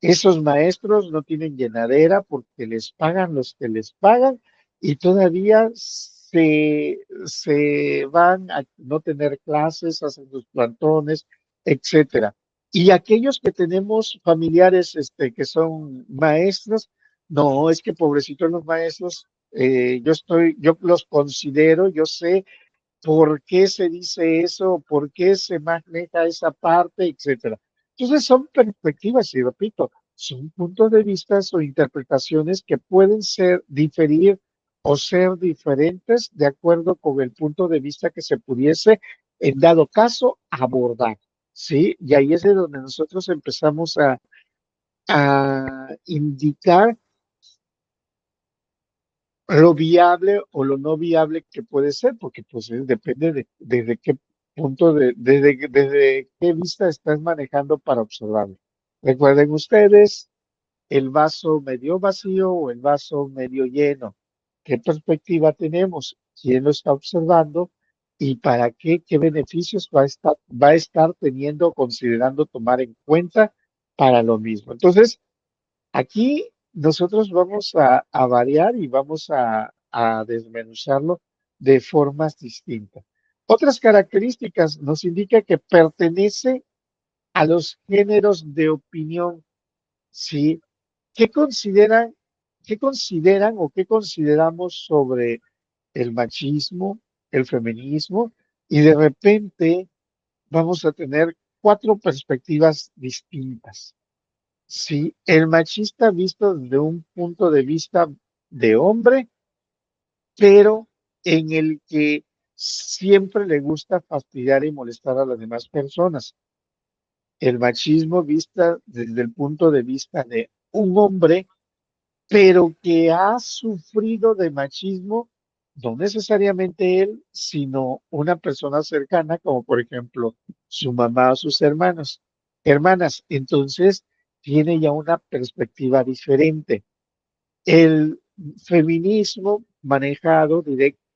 esos maestros no tienen llenadera porque les pagan los que les pagan y todavía se van a no tener clases, hacen sus plantones, etcétera. Y aquellos que tenemos familiares que son maestros, no, es que pobrecitos los maestros, yo los considero, yo sé por qué se dice eso, por qué se maneja esa parte, etcétera. Entonces son perspectivas y repito, son puntos de vista o interpretaciones que pueden diferir o ser diferentes de acuerdo con el punto de vista que se pudiese, en dado caso, abordar. ¿Sí? Y ahí es de donde nosotros empezamos a indicar lo viable o lo no viable que puede ser, porque pues depende de desde qué punto desde qué vista estás manejando para observarlo. Recuerden ustedes el vaso medio vacío o el vaso medio lleno. ¿Qué perspectiva tenemos? ¿Quién lo está observando? ¿Y para qué? ¿Qué beneficios va a estar teniendo, considerando tomar en cuenta para lo mismo? Entonces, aquí nosotros vamos a variar y vamos a desmenuzarlo de formas distintas. Otras características nos indica que pertenece a los géneros de opinión, ¿sí? ¿Qué consideran, qué consideran o qué consideramos sobre el machismo, el feminismo? Y de repente vamos a tener cuatro perspectivas distintas. Sí, el machista visto desde un punto de vista de hombre, pero en el que siempre le gusta fastidiar y molestar a las demás personas. El machismo vista desde el punto de vista de un hombre, pero que ha sufrido de machismo, no necesariamente él, sino una persona cercana, como por ejemplo su mamá o sus hermanas. Entonces, tiene ya una perspectiva diferente. El feminismo manejado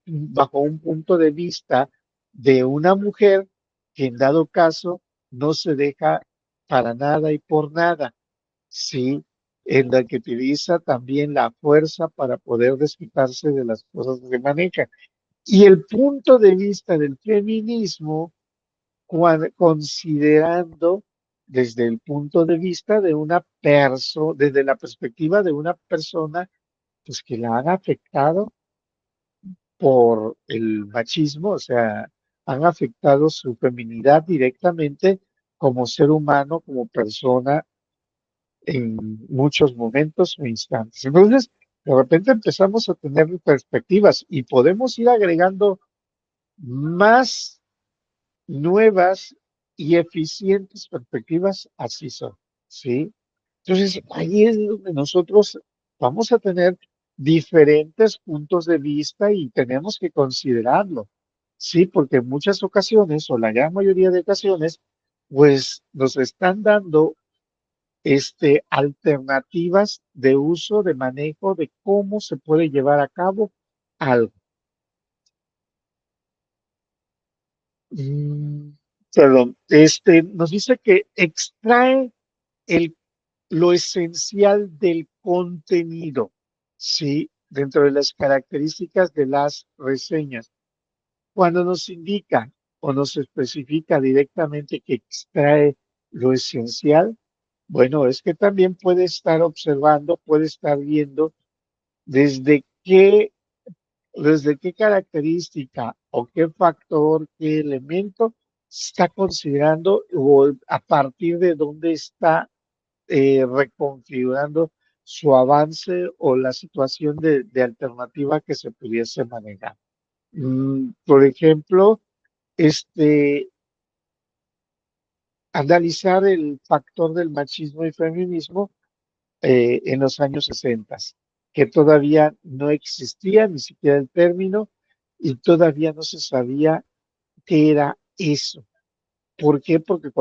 bajo un punto de vista de una mujer que en dado caso no se deja para nada y por nada, sí, en la que utiliza también la fuerza para poder desquitarse de las cosas que maneja. Y el punto de vista del feminismo, considerando desde el punto de vista de una persona, desde la perspectiva de una persona pues que la han afectado por el machismo, o sea, han afectado su feminidad directamente como ser humano, como persona en muchos momentos o instantes. Entonces, de repente empezamos a tener perspectivas y podemos ir agregando más nuevas y eficientes perspectivas, así son, ¿sí? Entonces, ahí es donde nosotros vamos a tener diferentes puntos de vista y tenemos que considerarlo, ¿sí? Porque en muchas ocasiones, o la gran mayoría de ocasiones, pues nos están dando alternativas de uso, de manejo, de cómo se puede llevar a cabo algo. Mm, Perdón, nos dice que extrae el, lo esencial del contenido, ¿sí? Dentro de las características de las reseñas. Cuando nos indica o nos especifica directamente que extrae lo esencial, bueno, es que también puede estar observando, puede estar viendo desde qué desde qué característica o qué factor, qué elemento está considerando o a partir de dónde está reconfigurando su avance o la situación de alternativa que se pudiese manejar. Por ejemplo, este, analizar el factor del machismo y feminismo en los años 60, que todavía no existía ni siquiera el término y todavía no se sabía qué era eso. ¿Por qué? Porque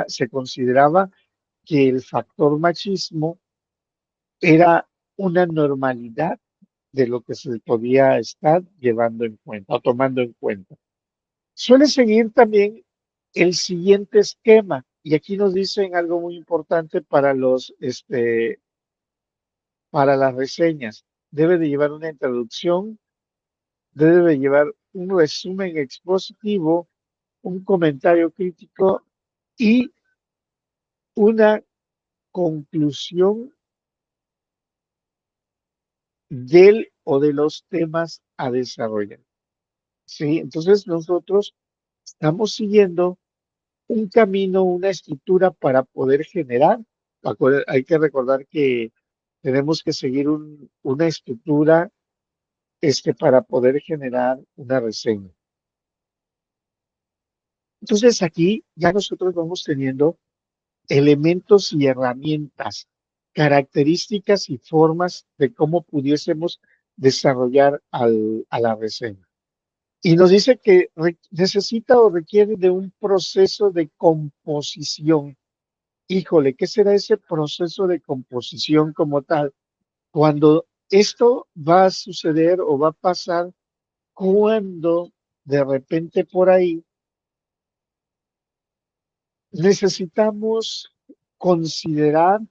se consideraba que el factor machismo era una normalidad de lo que se podía estar llevando en cuenta o tomando en cuenta. Suele seguir también el siguiente esquema, y aquí nos dicen algo muy importante para las reseñas. Debe de llevar una introducción, debe de llevar un resumen expositivo, un comentario crítico y una conclusión del o de los temas a desarrollar. ¿Sí? Entonces nosotros estamos siguiendo un camino, una estructura para poder generar. Hay que recordar que tenemos que seguir una estructura para poder generar una reseña. Entonces aquí ya nosotros vamos teniendo elementos y herramientas, características y formas de cómo pudiésemos desarrollar a la reseña. Y nos dice que necesita o requiere de un proceso de composición. Híjole, ¿qué será ese proceso de composición como tal? Cuando esto va a suceder o va a pasar cuando de repente por ahí necesitamos considerar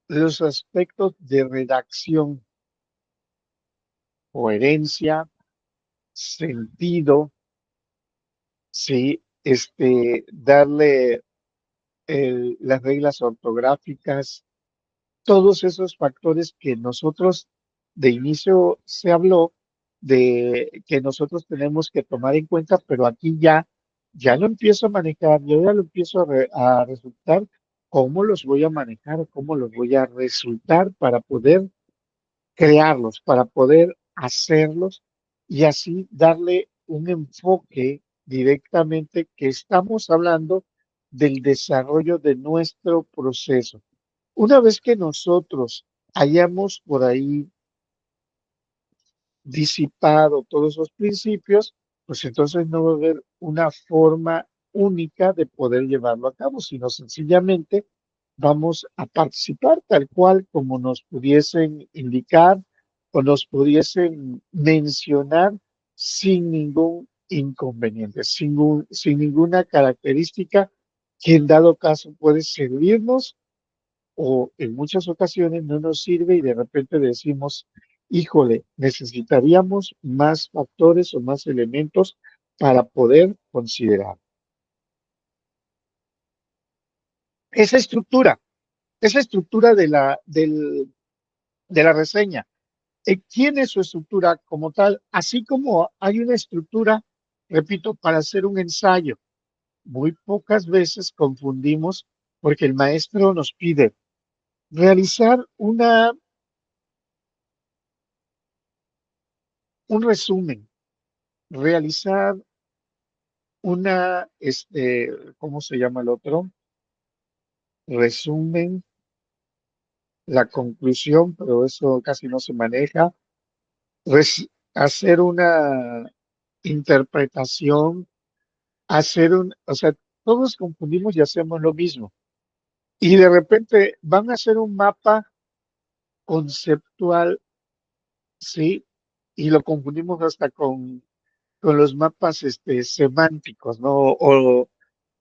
los aspectos de redacción, coherencia, sentido, sí, darle las reglas ortográficas, todos esos factores que nosotros de inicio se habló de que nosotros tenemos que tomar en cuenta, pero aquí ya lo empiezo a manejar, yo ya lo empiezo a resultar, cómo los voy a manejar, cómo los voy a resultar para poder crearlos, para poder hacerlos y así darle un enfoque directamente que estamos hablando del desarrollo de nuestro proceso. Una vez que nosotros hayamos por ahí disipado todos esos principios, pues entonces no va a haber una forma única de poder llevarlo a cabo, sino sencillamente vamos a participar tal cual como nos pudiesen indicar o nos pudiesen mencionar sin ningún inconveniente, sin ninguna característica que en dado caso puede servirnos o en muchas ocasiones no nos sirve y de repente decimos, híjole, necesitaríamos más factores o más elementos para poder considerar. Esa estructura, esa estructura de la reseña, tiene su estructura como tal, así como hay una estructura, repito, para hacer un ensayo. Muy pocas veces confundimos porque el maestro nos pide realizar un resumen, realizar ¿cómo se llama el otro? Resumen, la conclusión, pero eso casi no se maneja. Hacer una interpretación, o sea, todos confundimos y hacemos lo mismo. Y de repente van a hacer un mapa conceptual, ¿sí? Y lo confundimos hasta con los mapas semánticos, ¿no?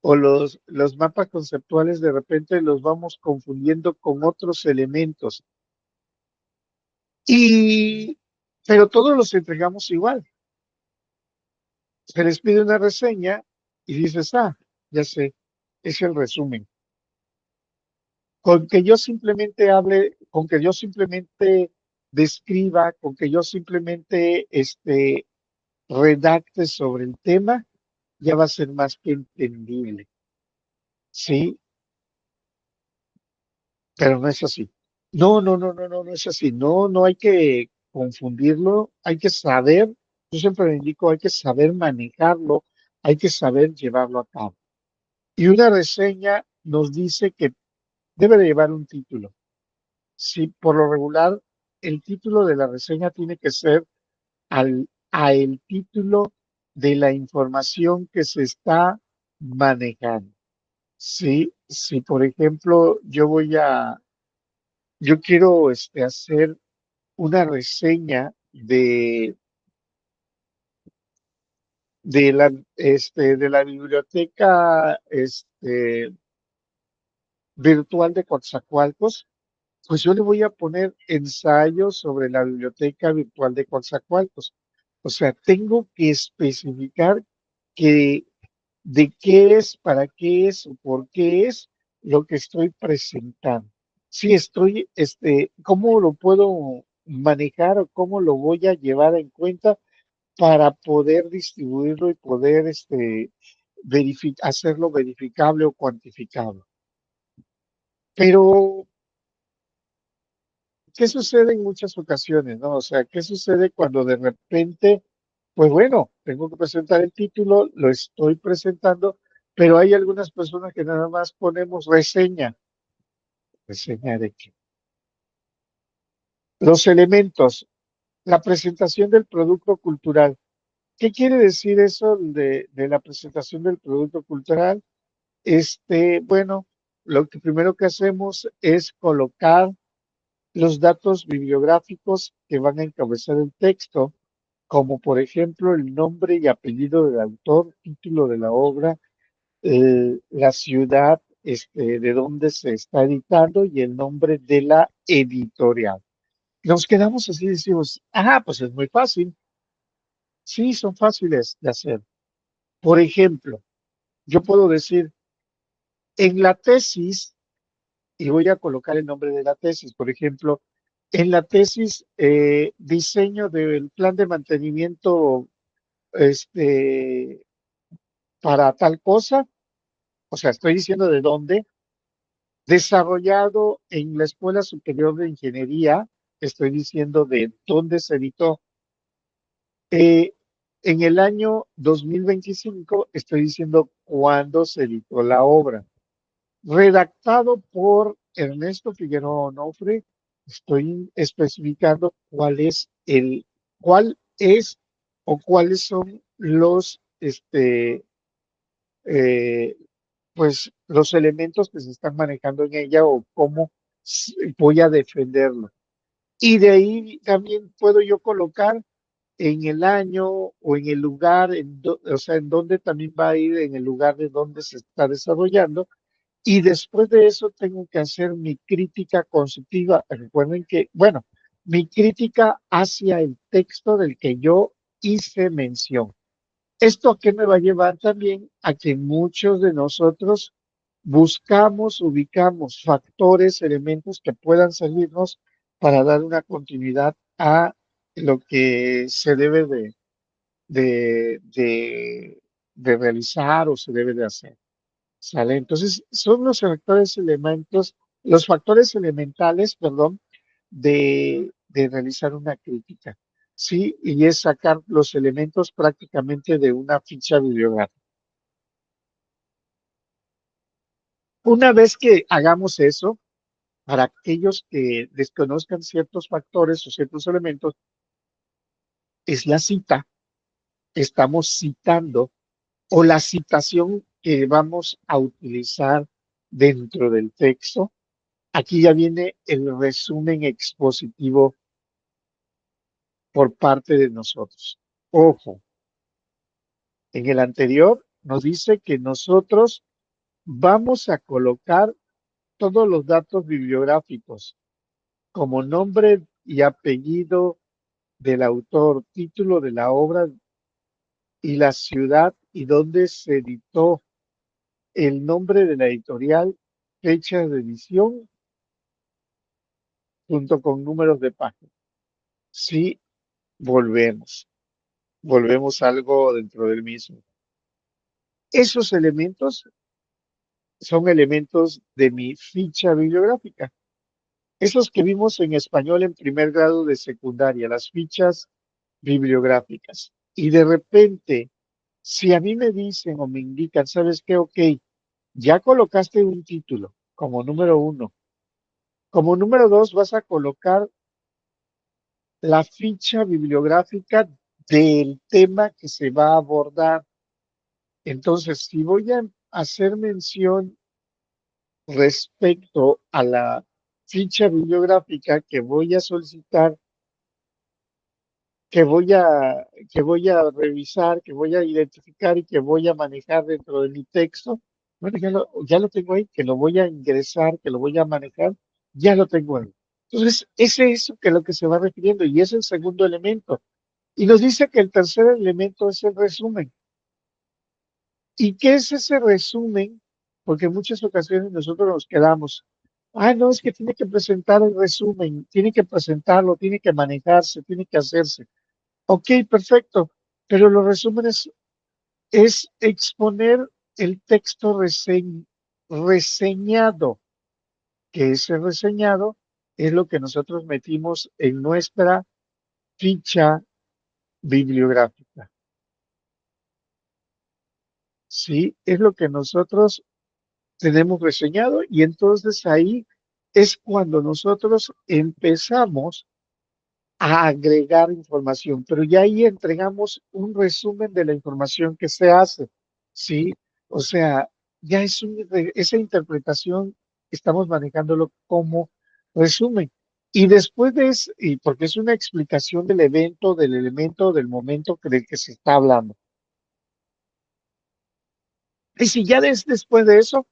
O los mapas conceptuales de repente los vamos confundiendo con otros elementos. Pero todos los entregamos igual. Se les pide una reseña y dices, ya sé, es el resumen. Con que yo simplemente hable, con que yo simplemente describa, con que yo simplemente redacte sobre el tema, ya va a ser más que entendible. Sí, pero no es así. No, no, no, no, no, no es así. No, no hay que confundirlo, hay que saber, yo siempre le indico, hay que saber manejarlo, hay que saber llevarlo a cabo. Y una reseña nos dice que debe de llevar un título. Si por lo regular el título de la reseña tiene que ser a el título de la información que se está manejando. Sí, si por ejemplo yo quiero hacer una reseña de la biblioteca virtual de Coatzacoalcos, pues yo le voy a poner ensayos sobre la biblioteca virtual de Coatzacoalcos. O sea, tengo que especificar que de qué es, para qué es o por qué es lo que estoy presentando. Si estoy, cómo lo puedo manejar o cómo lo voy a llevar en cuenta para poder distribuirlo y poder hacerlo verificable o cuantificable. Pero, ¿qué sucede en muchas ocasiones, no? O sea, ¿qué sucede cuando de repente, pues bueno, tengo que presentar el título, lo estoy presentando, pero hay algunas personas que nada más ponemos reseña. ¿Reseña de qué? Los elementos, la presentación del producto cultural. ¿Qué quiere decir eso de la presentación del producto cultural? Bueno, lo que primero que hacemos es colocar los datos bibliográficos que van a encabezar el texto, como por ejemplo el nombre y apellido del autor, título de la obra, la ciudad de donde se está editando y el nombre de la editorial. Nos quedamos así y decimos, pues es muy fácil. Sí, son fáciles de hacer. Por ejemplo, yo puedo decir, en la tesis, y voy a colocar el nombre de la tesis, por ejemplo, en la tesis, diseño del plan de mantenimiento este, para tal cosa, o sea, estoy diciendo de dónde, desarrollado en la Escuela Superior de Ingeniería, estoy diciendo de dónde se editó. Eh, en el año 2025, estoy diciendo cuándo se editó la obra. Redactado por Ernesto Figueroa Onofre, estoy especificando cuál es o cuáles son eh, pues, los elementos que se están manejando en ella o cómo voy a defenderlo. Y de ahí también puedo yo colocar en el año o en el lugar, o sea, en donde también va a ir, en el lugar de donde se está desarrollando, y después de eso tengo que hacer mi crítica constructiva. Recuerden que, bueno, mi crítica hacia el texto del que yo hice mención. ¿Esto a qué me va a llevar también? A que muchos de nosotros buscamos, ubicamos factores, elementos que puedan servirnos para dar una continuidad a lo que se debe de, de, de realizar o se debe de hacer. ¿Sale? Entonces, son los factores elementales, perdón, de realizar una crítica. Sí, y es sacar los elementos prácticamente de una ficha bibliográfica. Una vez que hagamos eso, para aquellos que desconozcan ciertos factores o ciertos elementos, es la cita. Estamos citando o la citación que vamos a utilizar dentro del texto. Aquí ya viene el resumen expositivo por parte de nosotros. Ojo, en el anterior nos dice que nosotros vamos a colocar todos los datos bibliográficos como nombre y apellido del autor, título de la obra y la ciudad y dónde se editó, el nombre de la editorial, fecha de edición, junto con números de página. Sí, volvemos a algo dentro del mismo. Esos elementos son elementos de mi ficha bibliográfica. Esos que vimos en español en primer grado de secundaria, las fichas bibliográficas. Y de repente, si a mí me dicen o me indican, ¿sabes qué? Ok, ya colocaste un título como número uno. Como número dos vas a colocar la ficha bibliográfica del tema que se va a abordar. Entonces, si voy a hacer mención respecto a la ficha bibliográfica que voy a solicitar, que voy a, que voy a revisar, que voy a identificar y que voy a manejar dentro de mi texto, bueno, ya lo tengo ahí, que lo voy a ingresar, que lo voy a manejar, ya lo tengo ahí. Entonces, ese es que lo que se va refiriendo y es el segundo elemento. Y nos dice que el tercer elemento es el resumen. ¿Y qué es ese resumen? Porque en muchas ocasiones nosotros nos quedamos, no, es que tiene que presentar el resumen, tiene que presentarlo, tiene que manejarse, tiene que hacerse. Ok, perfecto, pero los resúmenes es exponer el texto reseñado, que ese reseñado es lo que nosotros metimos en nuestra ficha bibliográfica. Sí, es lo que nosotros tenemos reseñado y entonces ahí es cuando nosotros empezamos a agregar información, pero ya ahí entregamos un resumen de la información que se hace, ¿sí? O sea, ya esa interpretación estamos manejándolo como resumen. Y después de eso, y porque es una explicación del evento, del elemento, del momento del que se está hablando. Y si ya después de eso,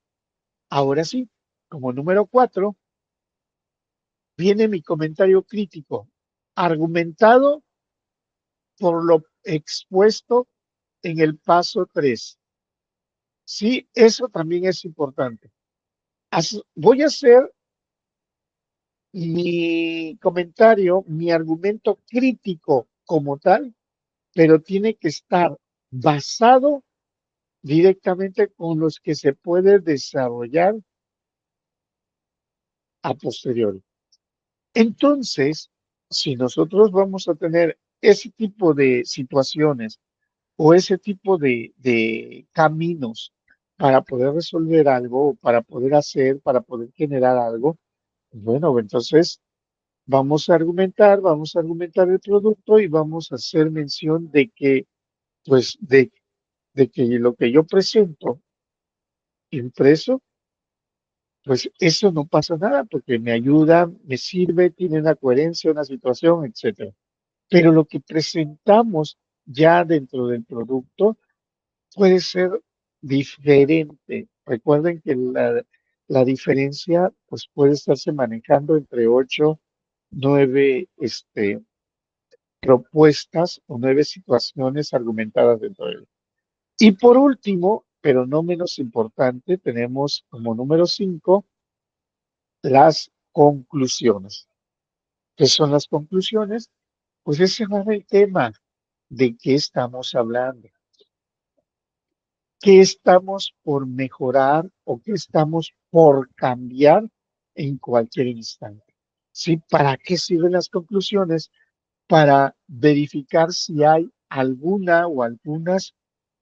ahora sí, como número 4, viene mi comentario crítico, argumentado por lo expuesto en el paso 3. Sí, eso también es importante. Voy a hacer mi comentario, mi argumento crítico como tal, pero tiene que estar basado directamente con los que se puede desarrollar a posteriori. Entonces, si nosotros vamos a tener ese tipo de situaciones o ese tipo de caminos para poder resolver algo, para poder hacer, para poder generar algo, bueno, entonces vamos a argumentar el producto y vamos a hacer mención de que, pues, de que lo que yo presento impreso, pues eso no pasa nada porque me ayuda, me sirve, tiene una coherencia, una situación, etcétera. Pero lo que presentamos ya dentro del producto puede ser diferente. Recuerden que la diferencia pues puede estarse manejando entre 8, 9 propuestas o 9 situaciones argumentadas dentro de él. Y por último, pero no menos importante, tenemos como número 5 las conclusiones. ¿Qué son las conclusiones? Pues ese va el tema de qué estamos hablando, qué estamos por mejorar o qué estamos por cambiar en cualquier instante. ¿Sí? ¿Para qué sirven las conclusiones? Para verificar si hay alguna o algunas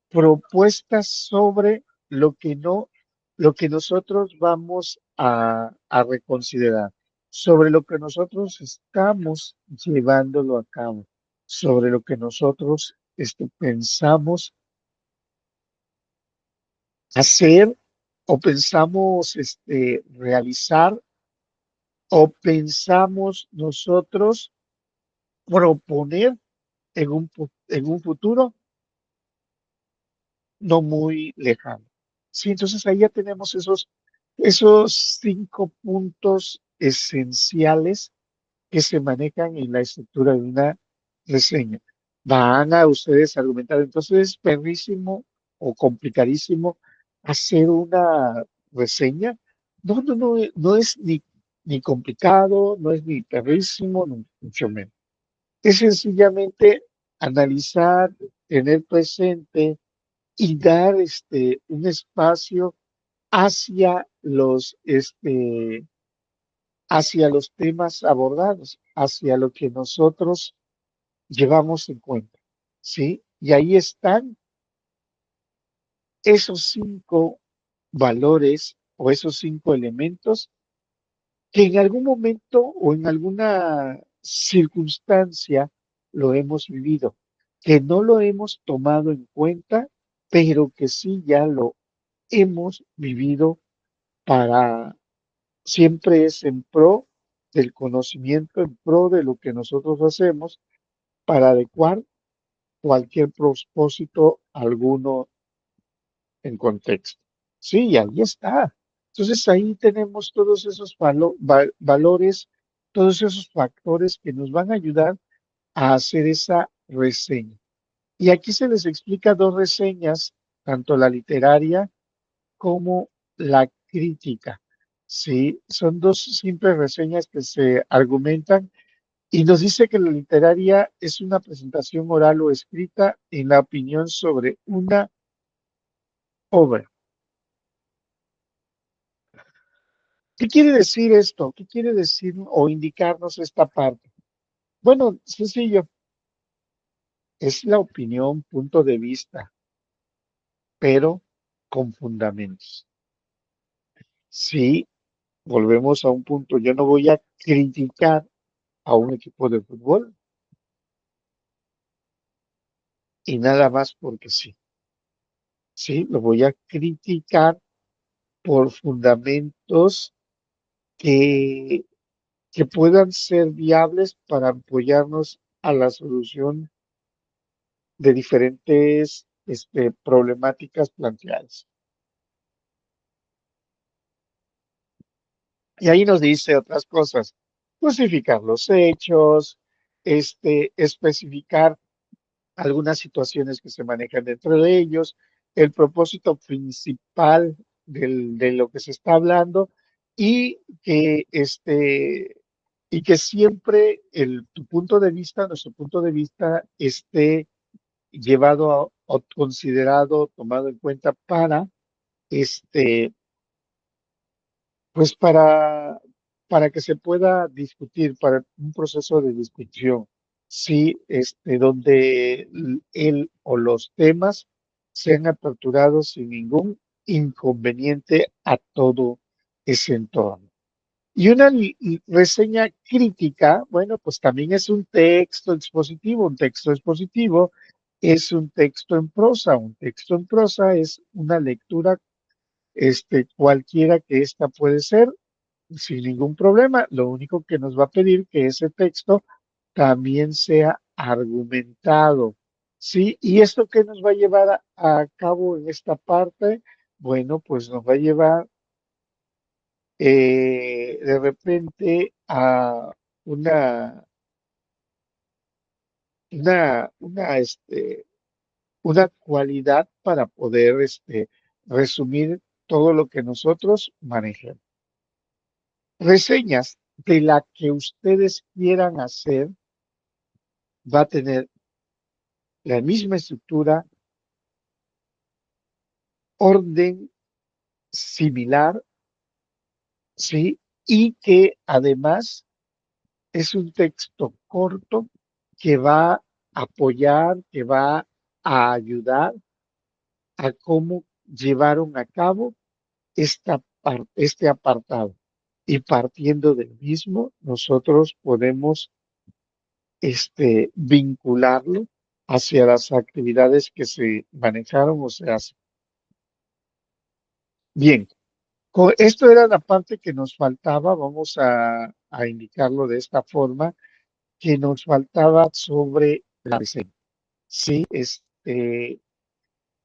propuestas sobre lo que no, lo que nosotros vamos a reconsiderar, sobre lo que nosotros estamos llevándolo a cabo, sobre lo que nosotros pensamos hacer o pensamos realizar o pensamos nosotros proponer en un futuro no muy lejano. Sí, entonces ahí ya tenemos esos 5 puntos esenciales que se manejan en la estructura de una reseña. Van a ustedes argumentar, entonces es perrísimo o complicadísimo hacer una reseña. No, no, no, no es ni complicado, no es ni perrísimo, ni mucho menos. Es sencillamente analizar, tener presente y dar un espacio hacia hacia los temas abordados, hacia lo que nosotros llevamos en cuenta, ¿sí? Y ahí están esos 5 valores o esos 5 elementos que en algún momento o en alguna circunstancia lo hemos vivido. que no lo hemos tomado en cuenta, pero que sí ya lo hemos vivido para siempre es en pro del conocimiento, en pro de lo que nosotros hacemos para adecuar cualquier propósito alguno en contexto. Sí, ahí está. Entonces ahí tenemos todos esos valores, todos esos factores que nos van a ayudar a hacer esa reseña. Y aquí se les explica dos reseñas, tanto la literaria como la crítica. Sí, son dos simples reseñas que se argumentan y nos dice que la literaria es una presentación oral o escrita en la opinión sobre una obra. ¿Qué quiere decir esto? ¿Qué quiere decir o indicarnos esta parte? Bueno, sencillo, es la opinión, punto de vista, pero con fundamentos. Sí, volvemos a un punto, yo no voy a criticar a un equipo de fútbol y nada más porque sí. Sí, lo voy a criticar por fundamentos que, que puedan ser viables para apoyarnos a la solución de diferentes problemáticas planteadas. Y ahí nos dice otras cosas, justificar los hechos, especificar algunas situaciones que se manejan dentro de ellos, el propósito principal de lo que se está hablando y y que siempre tu punto de vista, nuestro punto de vista esté llevado o considerado, tomado en cuenta para este, pues para que se pueda discutir, para un proceso de discusión, sí, donde el o los temas sean aperturados sin ningún inconveniente a todo ese entorno. Y una reseña crítica, bueno, pues también es un texto expositivo. Un texto expositivo es un texto en prosa. Un texto en prosa es una lectura, cualquiera que ésta puede ser, sin ningún problema. Lo único que nos va a pedir que ese texto también sea argumentado. ¿Sí? ¿Y esto qué nos va a llevar a cabo en esta parte? Bueno, pues nos va a llevar de repente a una, una, una cualidad para poder resumir todo lo que nosotros manejamos. Reseñas de la que ustedes quieran hacer va a tener la misma estructura, orden similar, ¿sí? Y que además es un texto corto que va a apoyar, que va a ayudar a cómo llevaron a cabo este apartado. Y partiendo del mismo, nosotros podemos vincularlo hacia las actividades que se manejaron o se hacen. Bien, esto era la parte que nos faltaba, vamos a indicarlo de esta forma, que nos faltaba sobre la reseña. Sí,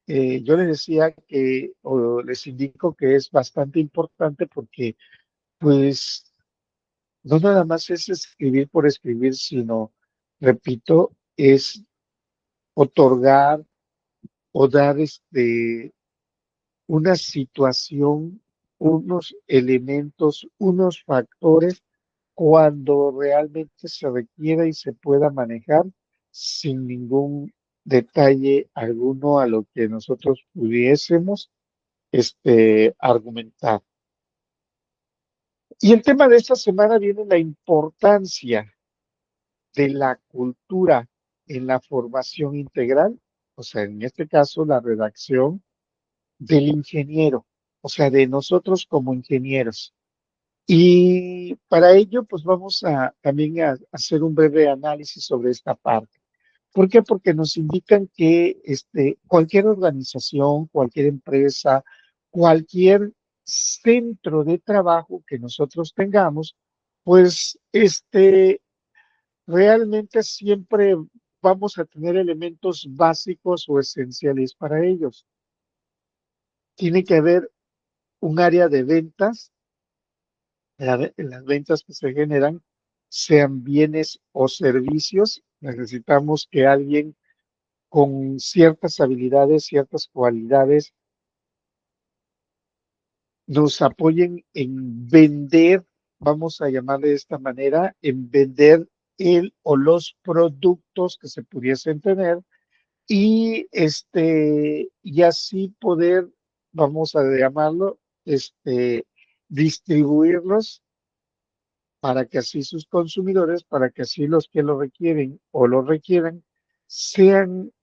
yo les decía que, o les indico que es bastante importante porque, pues, no nada más es escribir por escribir, sino, repito, es otorgar o dar una situación, unos elementos, unos factores cuando realmente se requiera y se pueda manejar sin ningún detalle alguno a lo que nosotros pudiésemos argumentar. Y el tema de esta semana viene la importancia de la cultura en la formación integral, o sea, en este caso la redacción del ingeniero, o sea, de nosotros como ingenieros. Y para ello, pues vamos a también a hacer un breve análisis sobre esta parte. ¿Por qué? Porque nos indican que cualquier organización, cualquier empresa, cualquier centro de trabajo que nosotros tengamos, pues realmente siempre vamos a tener elementos básicos o esenciales para ellos. Tiene que haber un área de ventas, las ventas que se generan, sean bienes o servicios. Necesitamos que alguien con ciertas habilidades, ciertas cualidades, nos apoyen en vender, vamos a llamarle de esta manera, en vender el o los productos que se pudiesen tener y así poder, vamos a llamarlo, distribuirlos para que así sus consumidores, para que así los que lo requieren o lo requieran, sean,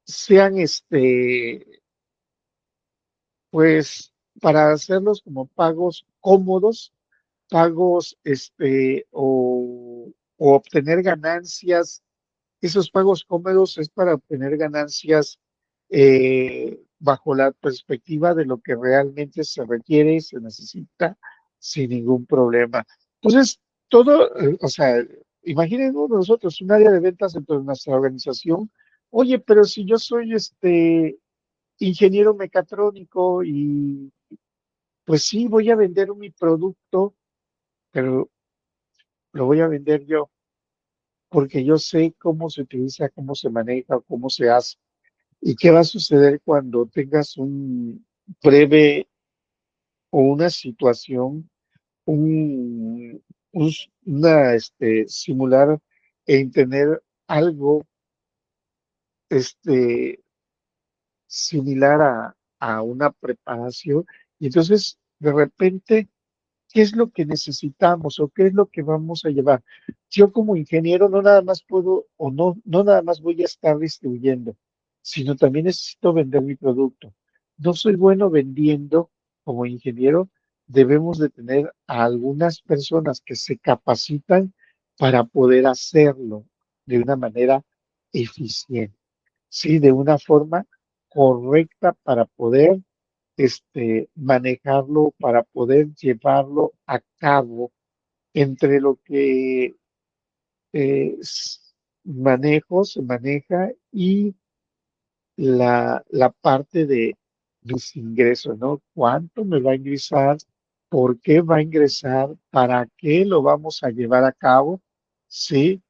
sean pues, para hacerlos como pagos cómodos, pagos, o obtener ganancias. Esos pagos cómodos es para obtener ganancias bajo la perspectiva de lo que realmente se requiere y se necesita sin ningún problema. Entonces, todo, o sea, imagínense nosotros un área de ventas dentro de nuestra organización. Oye, pero si yo soy ingeniero mecatrónico y pues sí, voy a vender mi producto, pero lo voy a vender yo porque yo sé cómo se utiliza, cómo se maneja, cómo se hace. ¿Y qué va a suceder cuando tengas un breve o una situación, simular en tener algo este, similar a una preparación? Y entonces, de repente, ¿qué es lo que necesitamos o qué es lo que vamos a llevar? Yo como ingeniero no nada más puedo o no nada más voy a estar distribuyendo, sino también necesito vender mi producto. No soy bueno vendiendo como ingeniero, debemos de tener a algunas personas que se capacitan para poder hacerlo de una manera eficiente, sí, de una forma correcta para poder manejarlo, para poder llevarlo a cabo entre lo que se maneja y la parte de mis ingresos, ¿no? ¿Cuánto me va a ingresar? ¿Por qué va a ingresar? ¿Para qué lo vamos a llevar a cabo? Sí,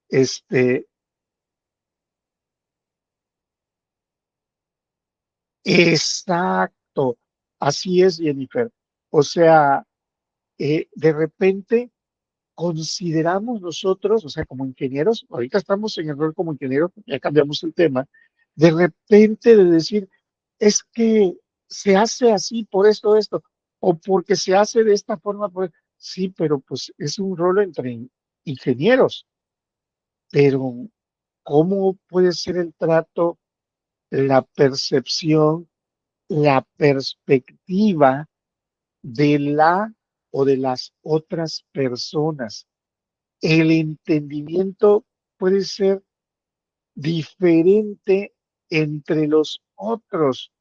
este, exacto. Así es, Jennifer. O sea, de repente consideramos nosotros, o sea, como ingenieros, ahorita estamos en el rol como ingenieros, ya cambiamos el tema, de repente de decir, es que se hace así por esto, o porque se hace de esta forma, sí, pero pues es un rol entre ingenieros, pero ¿cómo puede ser el trato, la percepción, la perspectiva de la o de las otras personas? El entendimiento puede ser diferente entre los otros.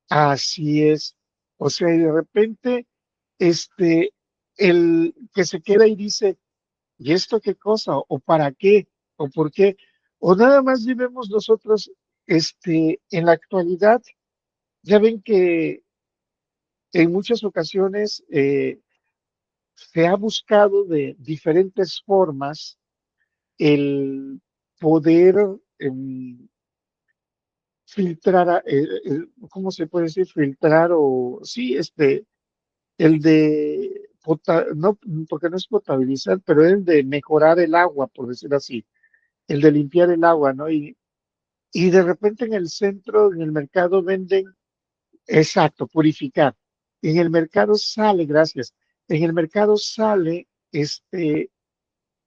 Así es. O sea, y de repente, este, el que se queda y dice, ¿y esto qué cosa? ¿O para qué? ¿O por qué? O nada más vivimos nosotros, en la actualidad, ya ven que en muchas ocasiones se ha buscado de diferentes formas el poder filtrar, ¿cómo se puede decir? Filtrar o, sí, el de, no, porque no es potabilizar, pero el de mejorar el agua, por decirlo así, el de limpiar el agua, ¿no? Y de repente en el centro, en el mercado venden, exacto, purificar. En el mercado sale, gracias, en el mercado sale, que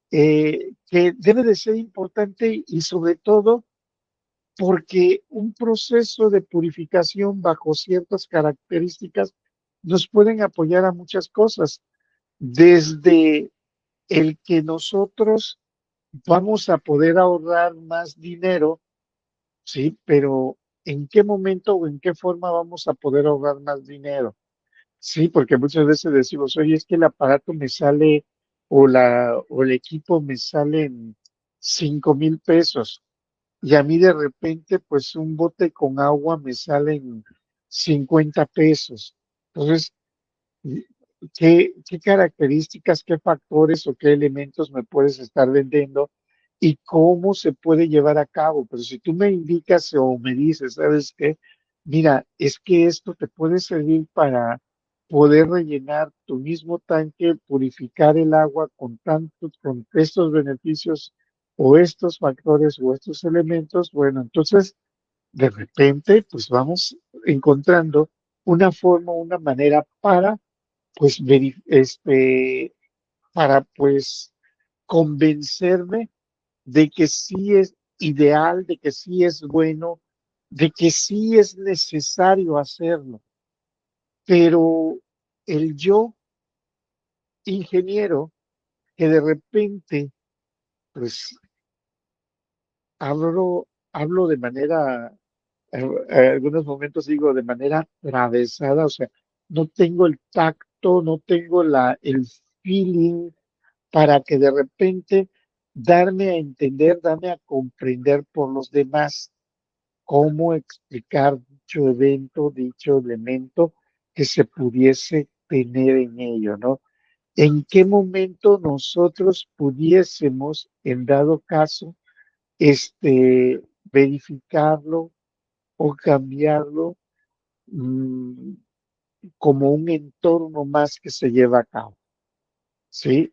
debe de ser importante y sobre todo porque un proceso de purificación bajo ciertas características nos pueden apoyar a muchas cosas, desde el que nosotros vamos a poder ahorrar más dinero, sí, pero ¿en qué momento o en qué forma vamos a poder ahorrar más dinero? Sí, porque muchas veces decimos, oye, es que el aparato me sale o el equipo me sale en 5,000 pesos y a mí de repente pues un bote con agua me sale en 50 pesos. Entonces, ¿qué características, qué factores o qué elementos me puedes estar vendiendo y cómo se puede llevar a cabo? Pero si tú me indicas o me dices, ¿sabes qué? Mira, es que esto te puede servir para poder rellenar tu mismo tanque, purificar el agua con estos beneficios o estos factores o estos elementos, bueno, entonces de repente pues vamos encontrando una forma, una manera pues, para pues convencerme de que sí es ideal, de que sí es bueno, de que sí es necesario hacerlo. Pero el yo ingeniero que de repente, pues hablo de manera, algunos momentos digo de manera atravesada, o sea, no tengo el tacto, no tengo el feeling para que de repente darme a entender, darme a comprender por los demás cómo explicar dicho evento, dicho elemento que se pudiese tener en ello, ¿no? ¿En qué momento nosotros pudiésemos, en dado caso, verificarlo o cambiarlo mm, como un entorno más que se lleva a cabo? ¿Sí?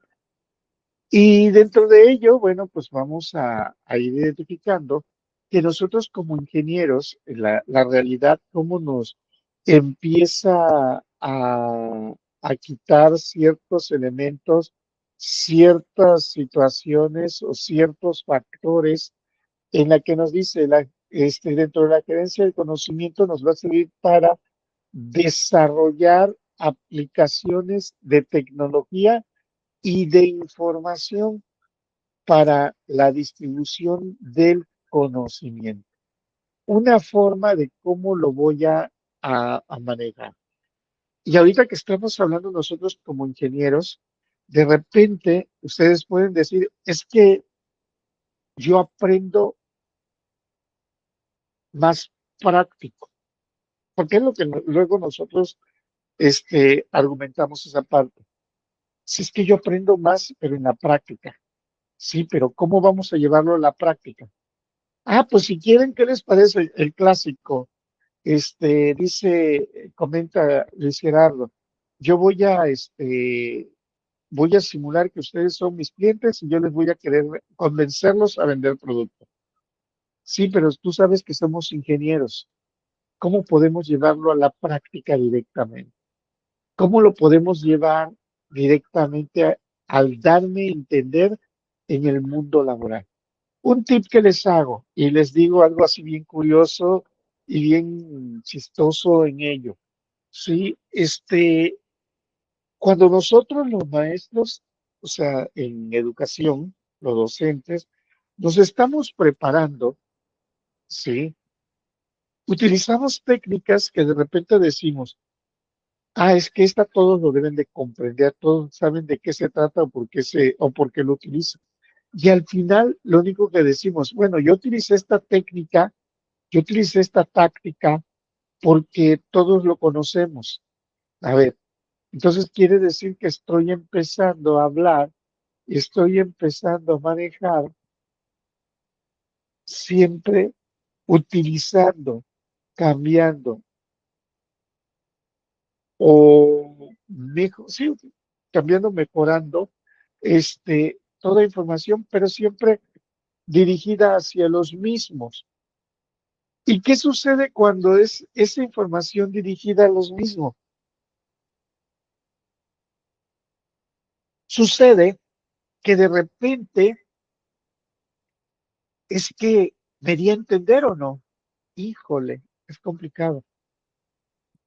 Y dentro de ello, bueno, pues vamos a ir identificando que nosotros como ingenieros, la realidad, cómo nos empieza a quitar ciertos elementos, ciertas situaciones o ciertos factores en la que nos dice, dentro de la creencia del conocimiento nos va a servir para desarrollar aplicaciones de tecnología y de información para la distribución del conocimiento. Una forma de cómo lo voy a manejar. Y ahorita que estamos hablando nosotros como ingenieros, de repente ustedes pueden decir, es que yo aprendo más práctico, porque es lo que luego nosotros argumentamos esa parte. Si es que yo aprendo más, pero en la práctica. Sí, pero ¿cómo vamos a llevarlo a la práctica? Ah, pues si quieren, ¿qué les parece el clásico? Comenta Luis Gerardo, yo voy a simular que ustedes son mis clientes y yo les voy a querer convencerlos a vender producto. Sí, pero tú sabes que somos ingenieros. ¿Cómo podemos llevarlo a la práctica directamente? ¿Cómo lo podemos llevar directamente al darme a entender en el mundo laboral? Un tip que les hago y les digo algo así bien curioso y bien chistoso en ello. Sí, cuando nosotros los maestros, o sea, en educación, los docentes, nos estamos preparando, sí, utilizamos técnicas que de repente decimos, es que esta todos lo deben de comprender, todos saben de qué se trata o por qué lo utilizan. Y al final, lo único que decimos, bueno, yo utilicé esta técnica. Yo utilicé esta táctica porque todos lo conocemos. A ver, entonces quiere decir que estoy empezando a hablar, estoy empezando a manejar siempre utilizando, cambiando o mejor, sí, cambiando, mejorando toda información, pero siempre dirigida hacia los mismos. ¿Y qué sucede cuando es esa información dirigida a los mismos? Sucede que de repente es que me di a entender o no. Híjole, es complicado.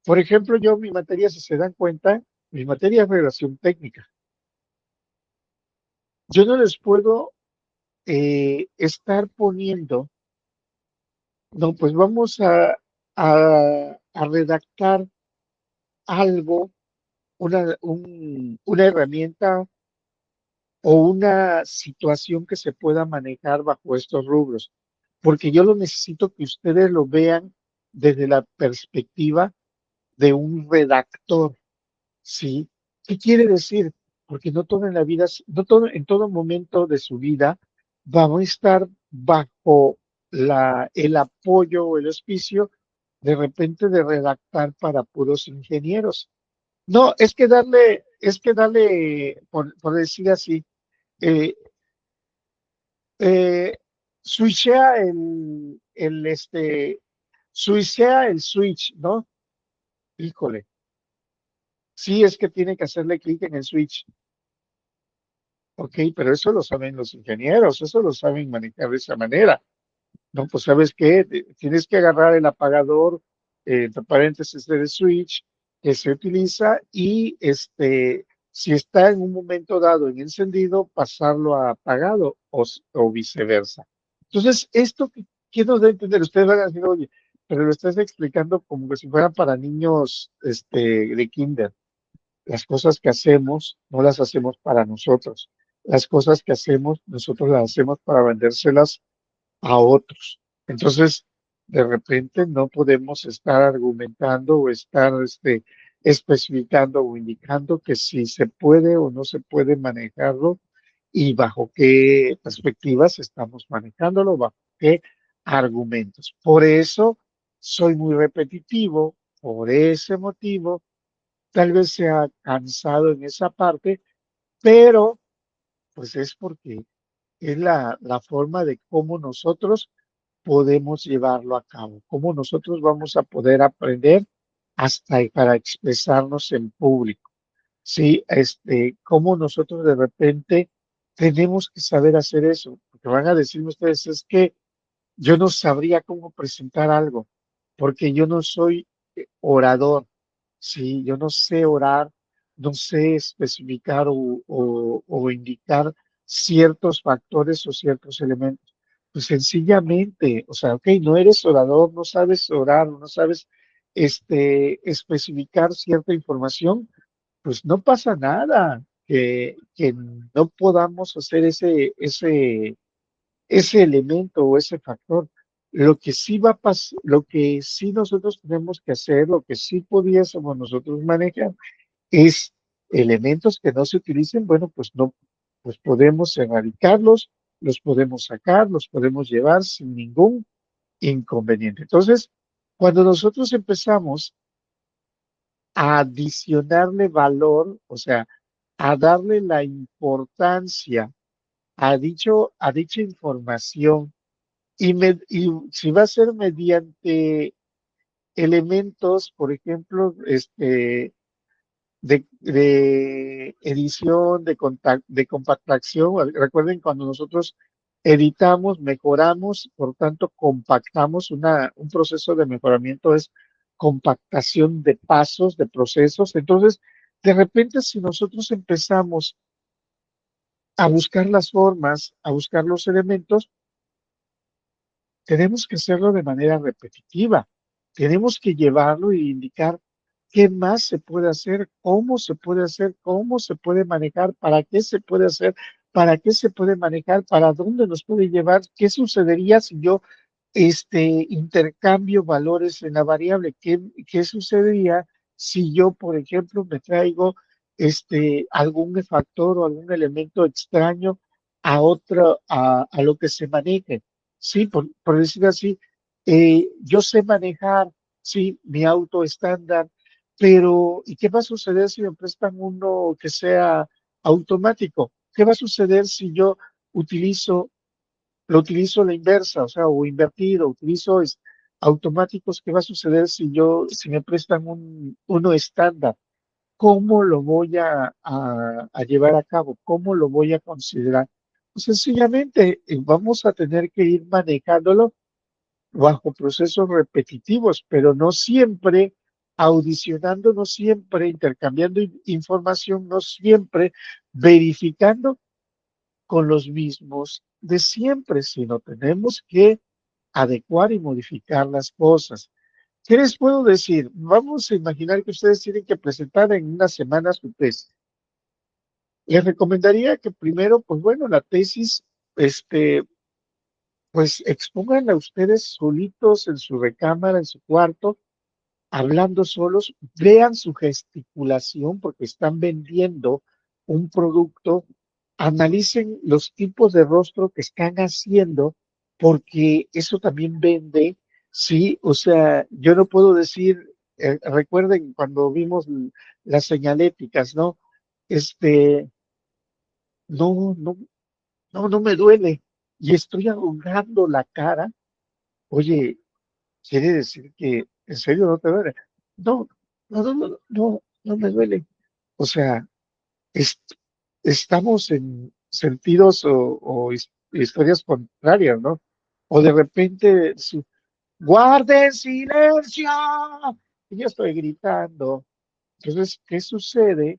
Por ejemplo, yo mi materia, si se dan cuenta, mi materia es relación técnica. Yo no les puedo estar poniendo, no, pues vamos a redactar algo, una herramienta o una situación que se pueda manejar bajo estos rubros, porque yo lo necesito que ustedes lo vean desde la perspectiva de un redactor, ¿sí? ¿Qué quiere decir? Porque no todo en la vida, no todo, en todo momento de su vida vamos a estar bajo el apoyo o el auspicio de repente de redactar para puros ingenieros. No, por decir así, eh, eh, switchea switchea el switch, ¿no? Híjole, sí es que tiene que hacerle clic en el switch. Ok, pero eso lo saben los ingenieros, eso lo saben manejar de esa manera. No, pues ¿sabes qué? Tienes que agarrar el apagador, entre paréntesis del switch que se utiliza y si está en un momento dado en encendido, pasarlo a apagado o viceversa. Entonces, esto que quiero de entender, ustedes van a decir, oye, pero lo estás explicando como que si fuera para niños de kinder. Las cosas que hacemos no las hacemos para nosotros. Las cosas que hacemos, nosotros las hacemos para vendérselas a otros. Entonces, de repente no podemos estar argumentando o estar especificando o indicando que si se puede o no se puede manejarlo y bajo qué perspectivas estamos manejándolo, bajo qué argumentos. Por eso soy muy repetitivo, por ese motivo, tal vez sea cansado en esa parte, pero pues es porque es la forma de cómo nosotros podemos llevarlo a cabo, cómo nosotros vamos a poder aprender hasta para expresarnos en público. Sí, cómo nosotros de repente tenemos que saber hacer eso, porque van a decirme ustedes, es que yo no sabría cómo presentar algo, porque yo no soy orador, sí, yo no sé orar, no sé especificar o indicar ciertos factores o ciertos elementos. Pues sencillamente, o sea, ok, no eres orador, no sabes orar, no sabes especificar cierta información, pues no pasa nada que no podamos hacer ese elemento o ese factor. Lo que sí va a pasar, lo que sí nosotros tenemos que hacer, lo que sí pudiésemos nosotros manejar es elementos que no se utilicen, bueno, pues no, pues podemos erradicarlos, los podemos sacar, los podemos llevar sin ningún inconveniente. Entonces, cuando nosotros empezamos a adicionarle valor, o sea, a darle la importancia a dicha información, y si va a ser mediante elementos, por ejemplo, de edición, de compactación. Recuerden, cuando nosotros editamos, mejoramos, por tanto, compactamos. Un proceso de mejoramiento es compactación de pasos, de procesos. Entonces, de repente, si nosotros empezamos a buscar las formas, a buscar los elementos, tenemos que hacerlo de manera repetitiva. Tenemos que llevarlo y indicar qué más se puede hacer, cómo se puede manejar, para qué se puede hacer, para qué se puede manejar, para dónde nos puede llevar, qué sucedería si yo intercambio valores en la variable. ¿Qué sucedería si yo, por ejemplo, me traigo algún factor o algún elemento extraño a lo que se maneje? Sí, por decir así, yo sé manejar, sí, mi auto estándar, pero ¿y qué va a suceder si me prestan uno que sea automático? ¿Qué va a suceder si yo utilizo lo utilizo a la inversa, o sea, o invertido, utilizo automáticos? ¿Qué va a suceder si me prestan uno estándar? ¿Cómo lo voy a llevar a cabo? ¿Cómo lo voy a considerar? Pues sencillamente vamos a tener que ir manejándolo bajo procesos repetitivos, pero no siempre audicionando no siempre, intercambiando información no siempre, verificando con los mismos de siempre, sino tenemos que adecuar y modificar las cosas. ¿Qué les puedo decir? Vamos a imaginar que ustedes tienen que presentar en una semana su tesis. Les recomendaría que primero, pues bueno, la tesis, pues expongan a ustedes solitos en su recámara, en su cuarto, hablando solos, vean su gesticulación porque están vendiendo un producto, analicen los tipos de rostro que están haciendo porque eso también vende, sí, o sea, yo no puedo decir, recuerden cuando vimos las señaléticas, ¿no? Este, no, no, no me duele y estoy arrugando la cara, oye, quiere decir que en serio no te duele. No, no me duele. O sea, es- estamos en sentidos o historias contrarias, ¿no? O de repente, guarden silencio. Y yo estoy gritando. Entonces, ¿qué sucede?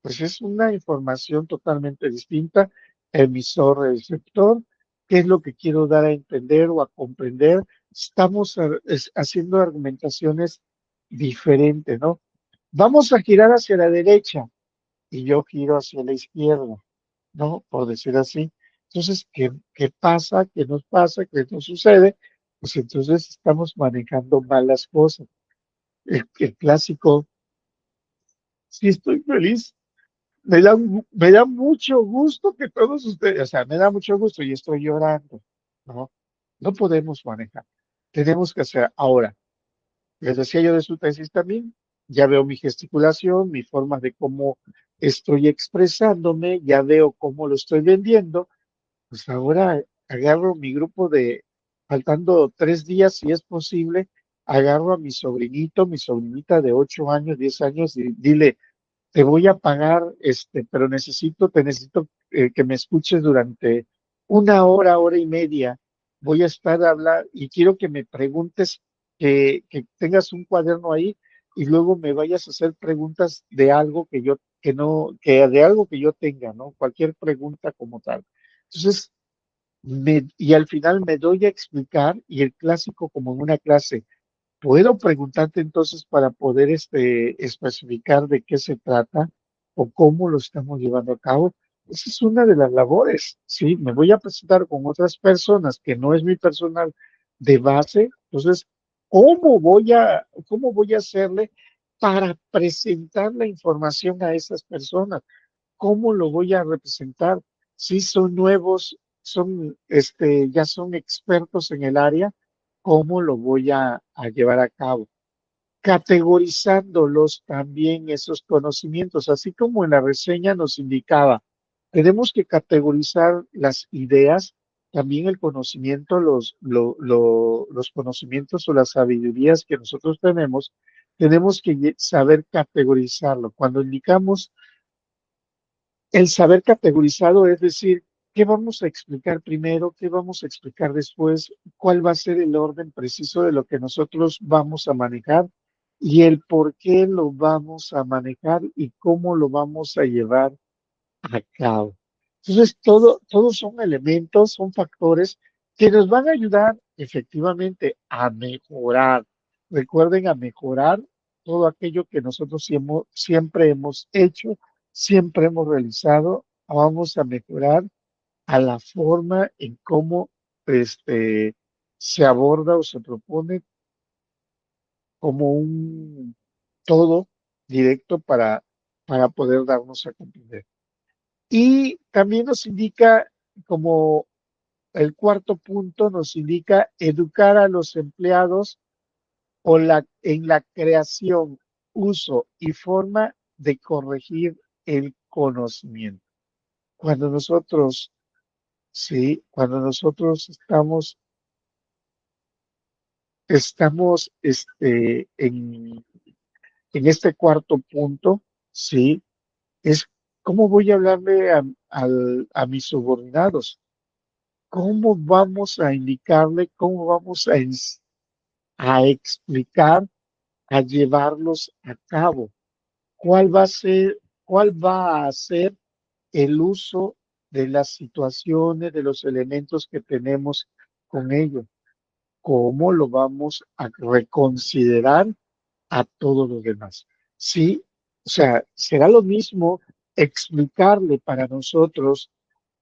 Pues es una información totalmente distinta, emisor-receptor, qué es lo que quiero dar a entender o a comprender. Estamos haciendo argumentaciones diferentes, ¿no? Vamos a girar hacia la derecha y yo giro hacia la izquierda, ¿no? Por decir así. Entonces, ¿qué pasa? ¿Qué nos pasa? ¿Qué nos sucede? Pues entonces estamos manejando mal las cosas. El clásico, sí estoy feliz. Me da mucho gusto que todos ustedes, o sea, me da mucho gusto y estoy llorando, ¿no? No podemos manejar. Tenemos que hacer ahora. Les decía yo de su tesis también, ya veo mi gesticulación, mi forma de cómo estoy expresándome, ya veo cómo lo estoy vendiendo, pues ahora agarro mi grupo de, faltando 3 días, si es posible, agarro a mi sobrinito, mi sobrinita de 8 años, 10 años, y dile, te voy a pagar, pero te necesito que me escuches durante una hora, hora y media. Voy a estar a hablar y quiero que me preguntes, que tengas un cuaderno ahí y luego me vayas a hacer preguntas de algo que yo, que no, que de algo que yo tenga, ¿no? Cualquier pregunta como tal. Entonces, y al final me doy a explicar y el clásico como en una clase. ¿Puedo preguntarte entonces para poder especificar de qué se trata o cómo lo estamos llevando a cabo? Esa es una de las labores, ¿sí? Me voy a presentar con otras personas que no es mi personal de base. Entonces, cómo voy a hacerle para presentar la información a esas personas? ¿Cómo lo voy a representar? Si son nuevos, ya son expertos en el área, ¿cómo lo voy a llevar a cabo? Categorizándolos también esos conocimientos, así como en la reseña nos indicaba, tenemos que categorizar las ideas, también el conocimiento, los conocimientos o las sabidurías que nosotros tenemos que saber categorizarlo. Cuando indicamos el saber categorizado, es decir, ¿qué vamos a explicar primero? ¿Qué vamos a explicar después? ¿Cuál va a ser el orden preciso de lo que nosotros vamos a manejar? Y el por qué lo vamos a manejar y cómo lo vamos a llevar a cabo. Entonces, todos son elementos, son factores que nos van a ayudar efectivamente a mejorar. Recuerden a mejorar todo aquello que nosotros siempre hemos hecho, siempre hemos realizado. Vamos a mejorar a la forma en cómo se aborda o se propone como un todo directo para poder darnos a comprender. Y también nos indica, como el cuarto punto, nos indica educar a los empleados en la creación, uso y forma de corregir el conocimiento. Cuando nosotros, sí, cuando nosotros estamos en este cuarto punto, sí, es cómo voy a hablarle a mis subordinados. ¿Cómo vamos a indicarle, cómo vamos a explicar a llevarlos a cabo. ¿Cuál va a ser, cuál va a ser el uso de las situaciones, de los elementos que tenemos con ellos? ¿Cómo lo vamos a reconsiderar a todos los demás? Sí, o sea, será lo mismo explicarle para nosotros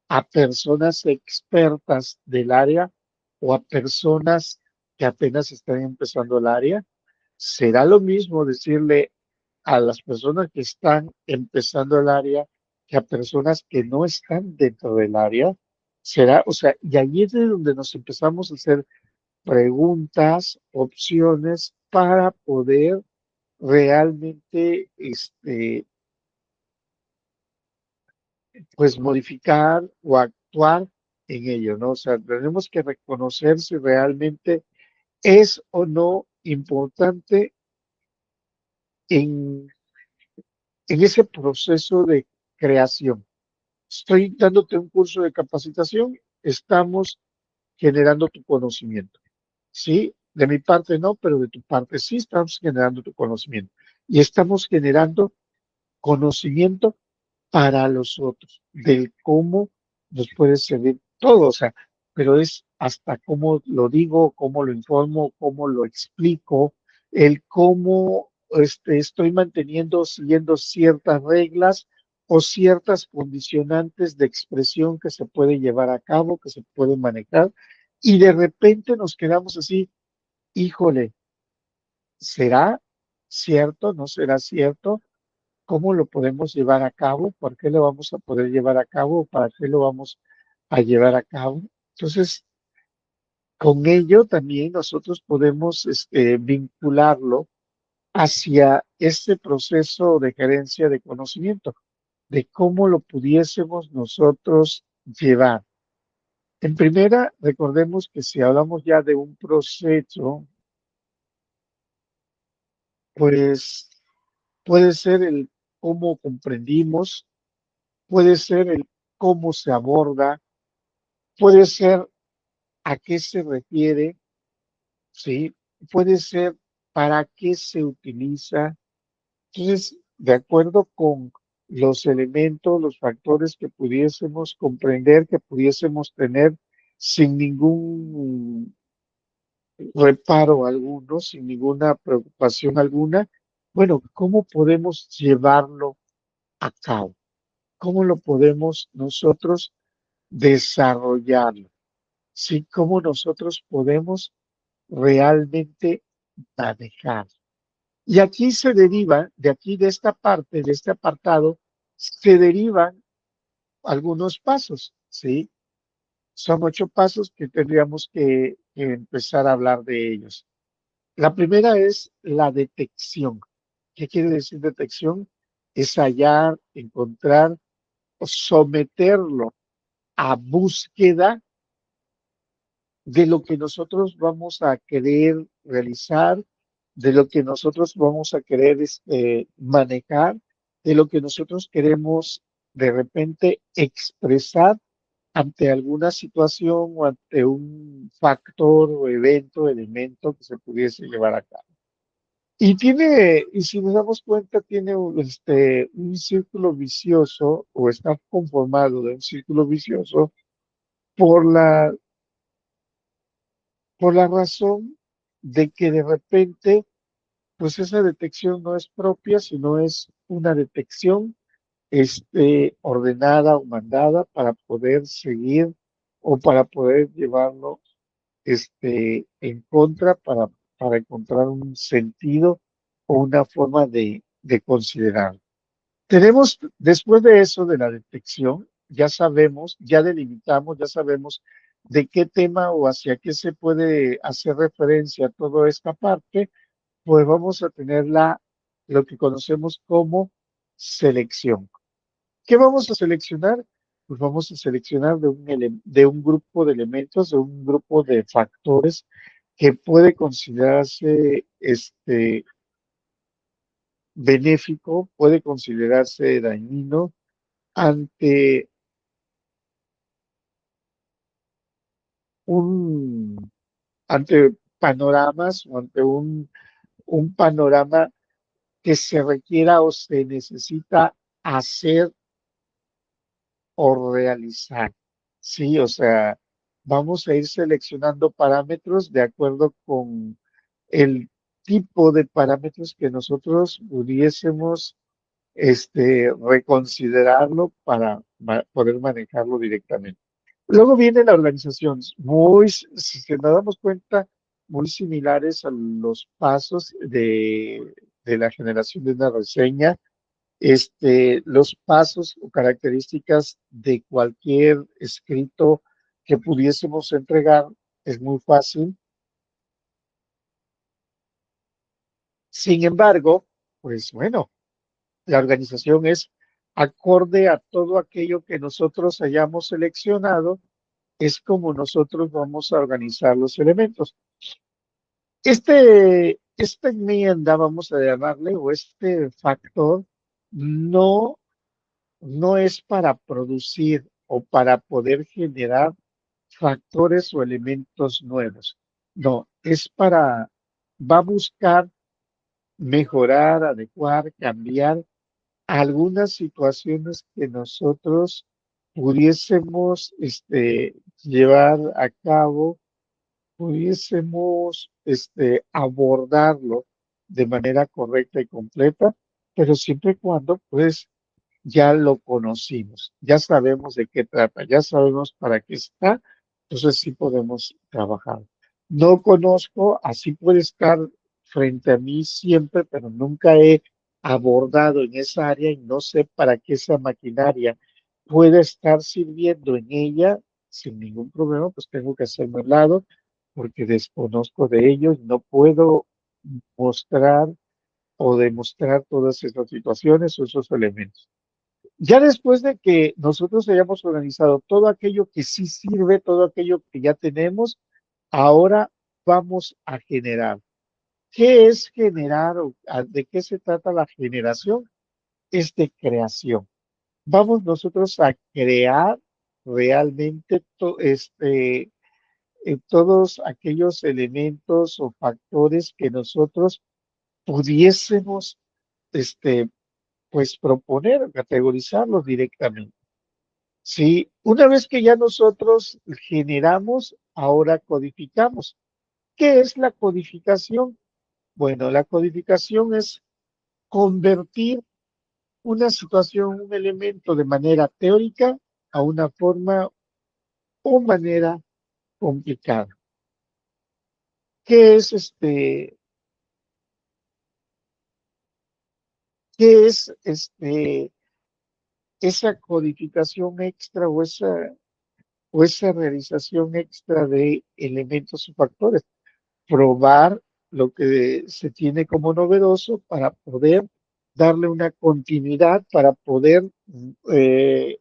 a personas expertas del área o a personas que apenas están empezando el área. Será lo mismo decirle a las personas que están empezando el área que a personas que no están dentro del área. Será, o sea, y ahí es de donde nos empezamos a hacer preguntas, opciones para poder realmente, pues modificar o actuar en ello, ¿no? O sea, tenemos que reconocer si realmente es o no importante en, en ese proceso de creación. Estoy dándote un curso de capacitación, estamos generando tu conocimiento. Sí, de mi parte no, pero de tu parte sí estamos generando tu conocimiento. Y estamos generando conocimiento para los otros, del cómo nos puede servir todo, o sea, pero es hasta cómo lo digo, cómo lo informo, cómo lo explico, el cómo estoy manteniendo, siguiendo ciertas reglas o ciertas condicionantes de expresión que se puede llevar a cabo, que se puede manejar, y de repente nos quedamos así, híjole, ¿será cierto? ¿No será cierto? ¿Cómo lo podemos llevar a cabo? ¿Por qué lo vamos a poder llevar a cabo? ¿Para qué lo vamos a llevar a cabo? Entonces, con ello también nosotros podemos vincularlo hacia este proceso de gerencia de conocimiento, de cómo lo pudiésemos nosotros llevar. En primera, recordemos que si hablamos ya de un proceso, pues puede ser el cómo comprendimos, puede ser el cómo se aborda, puede ser a qué se refiere, ¿sí? Puede ser para qué se utiliza. Entonces, de acuerdo con los elementos, los factores que pudiésemos comprender, que pudiésemos tener sin ningún reparo alguno, sin ninguna preocupación alguna, bueno, ¿cómo podemos llevarlo a cabo? ¿Cómo lo podemos nosotros desarrollarlo? ¿Sí? ¿Cómo nosotros podemos realmente manejar? Y aquí se deriva, de aquí, de esta parte, de este apartado, se derivan algunos pasos, ¿sí? Son 8 pasos que tendríamos que empezar a hablar de ellos. La primera es la detección. ¿Qué quiere decir detección? Es hallar, encontrar o someterlo a búsqueda de lo que nosotros vamos a querer realizar, de lo que nosotros vamos a querer manejar, de lo que nosotros queremos de repente expresar ante alguna situación o ante un factor o evento, elemento que se pudiese llevar a cabo. Y si nos damos cuenta, tiene un círculo vicioso o está conformado de un círculo vicioso por la por la razón de que de repente, pues esa detección no es propia, sino es una detección ordenada o mandada para poder seguir o para poder llevarlo en contra para encontrar un sentido o una forma de considerar. Tenemos, después de eso, de la detección, ya sabemos, ya delimitamos, ya sabemos de qué tema o hacia qué se puede hacer referencia toda esta parte, pues vamos a tener lo que conocemos como selección. ¿Qué vamos a seleccionar? Pues vamos a seleccionar de un grupo de elementos, de un grupo de factores que puede considerarse benéfico, puede considerarse dañino ante un, ante panoramas o ante un panorama que se requiera o se necesita hacer o realizar. Sí, o sea, vamos a ir seleccionando parámetros de acuerdo con el tipo de parámetros que nosotros pudiésemos reconsiderarlo para poder manejarlo directamente. Luego viene la organización, muy, si nos damos cuenta, muy similares a los pasos de la generación de una reseña. Los pasos o características de cualquier escrito que pudiésemos entregar es muy fácil. Sin embargo, pues bueno, la organización es acorde a todo aquello que nosotros hayamos seleccionado, es como nosotros vamos a organizar los elementos. Esta enmienda, vamos a llamarle, o este factor, no, no es para producir o para poder generar factores o elementos nuevos. No, va a buscar mejorar, adecuar, cambiar algunas situaciones que nosotros pudiésemos llevar a cabo, pudiésemos abordarlo de manera correcta y completa, pero siempre y cuando pues ya lo conocimos, ya sabemos de qué trata, ya sabemos para qué está, entonces sí podemos trabajar. No conozco, así puede estar frente a mí siempre, pero nunca he abordado en esa área y no sé para qué esa maquinaria puede estar sirviendo en ella sin ningún problema, pues tengo que hacerme a un lado porque desconozco de ello y no puedo mostrar o demostrar todas esas situaciones o esos elementos. Ya después de que nosotros hayamos organizado todo aquello que sí sirve, todo aquello que ya tenemos, ahora vamos a generar. ¿Qué es generar o de qué se trata la generación? Es de creación. Vamos nosotros a crear realmente todos aquellos elementos o factores que nosotros pudiésemos este, pues proponer o categorizarlos directamente. Sí, una vez que ya nosotros generamos, ahora codificamos. ¿Qué es la codificación? Bueno, la codificación es convertir una situación, un elemento de manera teórica a una forma o manera complicada. ¿Qué es qué es esa codificación extra o esa realización extra de elementos o factores? Probar lo que se tiene como novedoso para poder darle una continuidad, para poder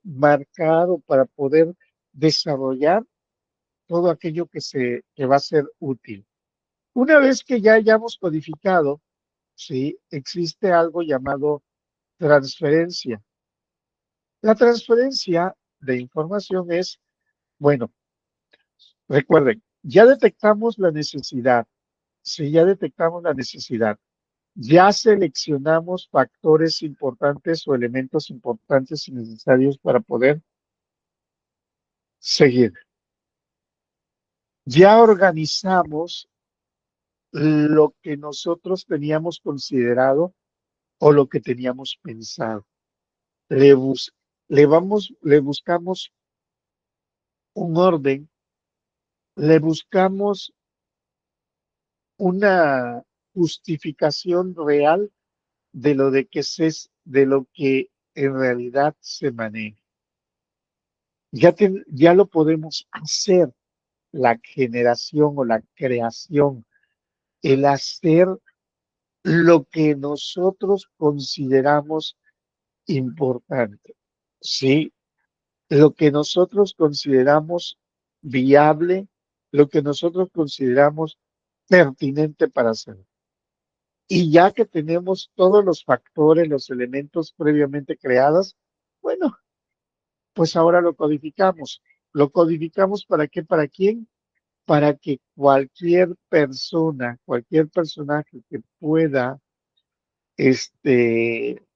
marcar o para poder desarrollar todo aquello que va a ser útil. Una vez que ya hayamos codificado, ¿sí? Existe algo llamado transferencia. La transferencia de información es, bueno, recuerden, ya detectamos la necesidad, sí, ya detectamos la necesidad. Ya seleccionamos factores importantes o elementos importantes y necesarios para poder seguir. Ya organizamos lo que nosotros teníamos considerado o lo que teníamos pensado. Le, bus le buscamos un orden, le buscamos una justificación real de lo de lo que en realidad se maneja. Ya lo podemos hacer, la generación o la creación, el hacer lo que nosotros consideramos importante, ¿sí? Lo que nosotros consideramos viable, lo que nosotros consideramos pertinente para hacer. Y ya que tenemos todos los factores, los elementos previamente creados, bueno, pues ahora lo codificamos. ¿Lo codificamos para qué? ¿Para quién? para que cualquier persona, cualquier personaje que pueda, este,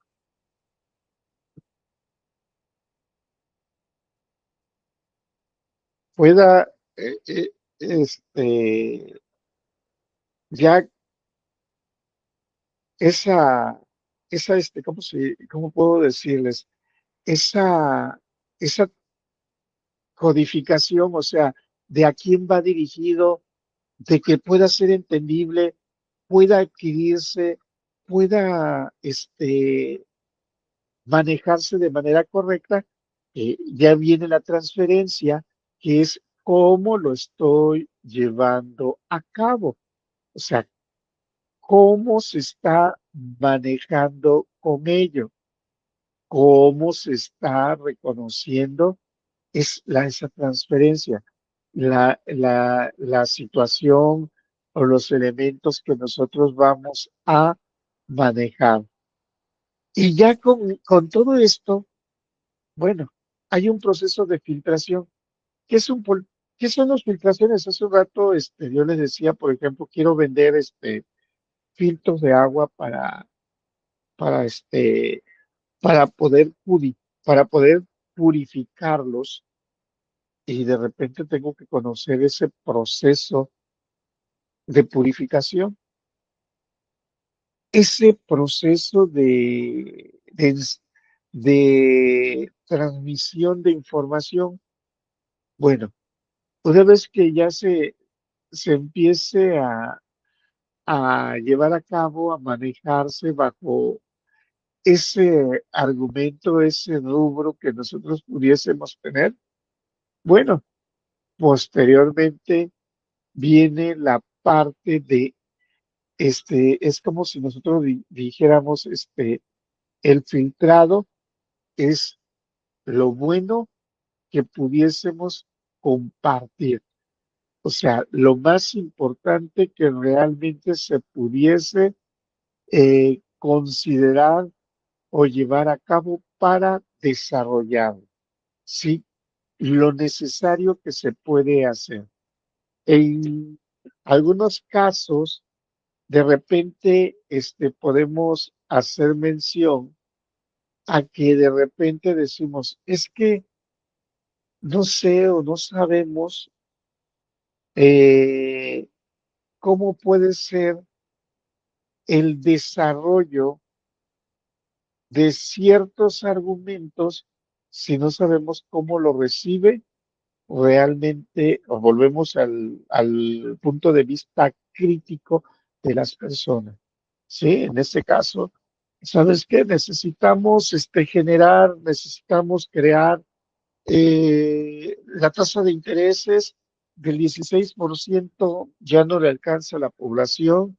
pueda, este, ya esa, ¿cómo puedo decirles? Esa, esa codificación, o sea, de a quién va dirigido, de que pueda ser entendible, pueda adquirirse, pueda, manejarse de manera correcta, ya viene la transferencia, que es cómo lo estoy llevando a cabo. O sea, cómo se está manejando con ello, cómo se está reconociendo esa transferencia, la situación o los elementos que nosotros vamos a manejar. Y ya con todo esto, bueno, hay un proceso de filtración. ¿Qué es qué son las filtraciones? Hace un rato, yo les decía, por ejemplo, quiero vender, filtros de agua para, para poder para poder purificarlos, y de repente tengo que conocer ese proceso de purificación, ese proceso de transmisión de información. Bueno, una vez que ya se empiece a llevar a cabo, a manejarse bajo ese argumento, ese rubro que nosotros pudiésemos tener, bueno, posteriormente viene la parte de, es como si nosotros dijéramos, el filtrado es lo bueno que pudiésemos compartir. O sea, lo más importante que realmente se pudiese considerar o llevar a cabo para desarrollar, ¿sí? Lo necesario que se puede hacer. En algunos casos, de repente, podemos hacer mención a que de repente decimos, es que no sé o no sabemos eh, cómo puede ser el desarrollo de ciertos argumentos si no sabemos cómo lo recibe realmente, o volvemos al punto de vista crítico de las personas. Sí, en este caso, ¿sabes qué? Necesitamos necesitamos crear la tasa de intereses del 16% ya no le alcanza a la población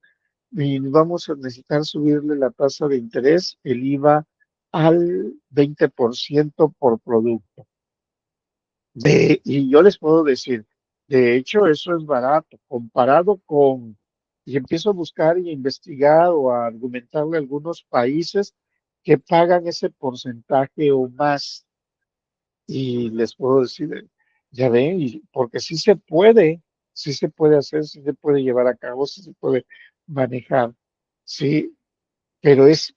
y vamos a necesitar subirle la tasa de interés, el IVA, al 20% por producto. Y yo les puedo decir, de hecho, eso es barato comparado y empiezo a buscar y a investigar o a argumentarle a algunos países que pagan ese porcentaje o más. Y les puedo decir, ya ven, porque sí se puede hacer, sí se puede llevar a cabo, sí se puede manejar, sí, pero es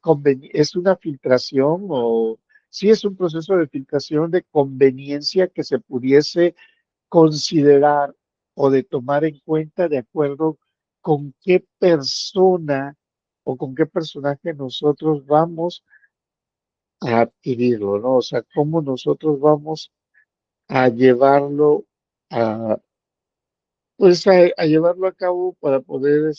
una filtración o sí es un proceso de filtración de conveniencia que se pudiese considerar o de tomar en cuenta de acuerdo con qué persona o con qué personaje nosotros vamos a adquirirlo, ¿no? O sea, cómo nosotros vamos a llevarlo a, pues a llevarlo a cabo para poder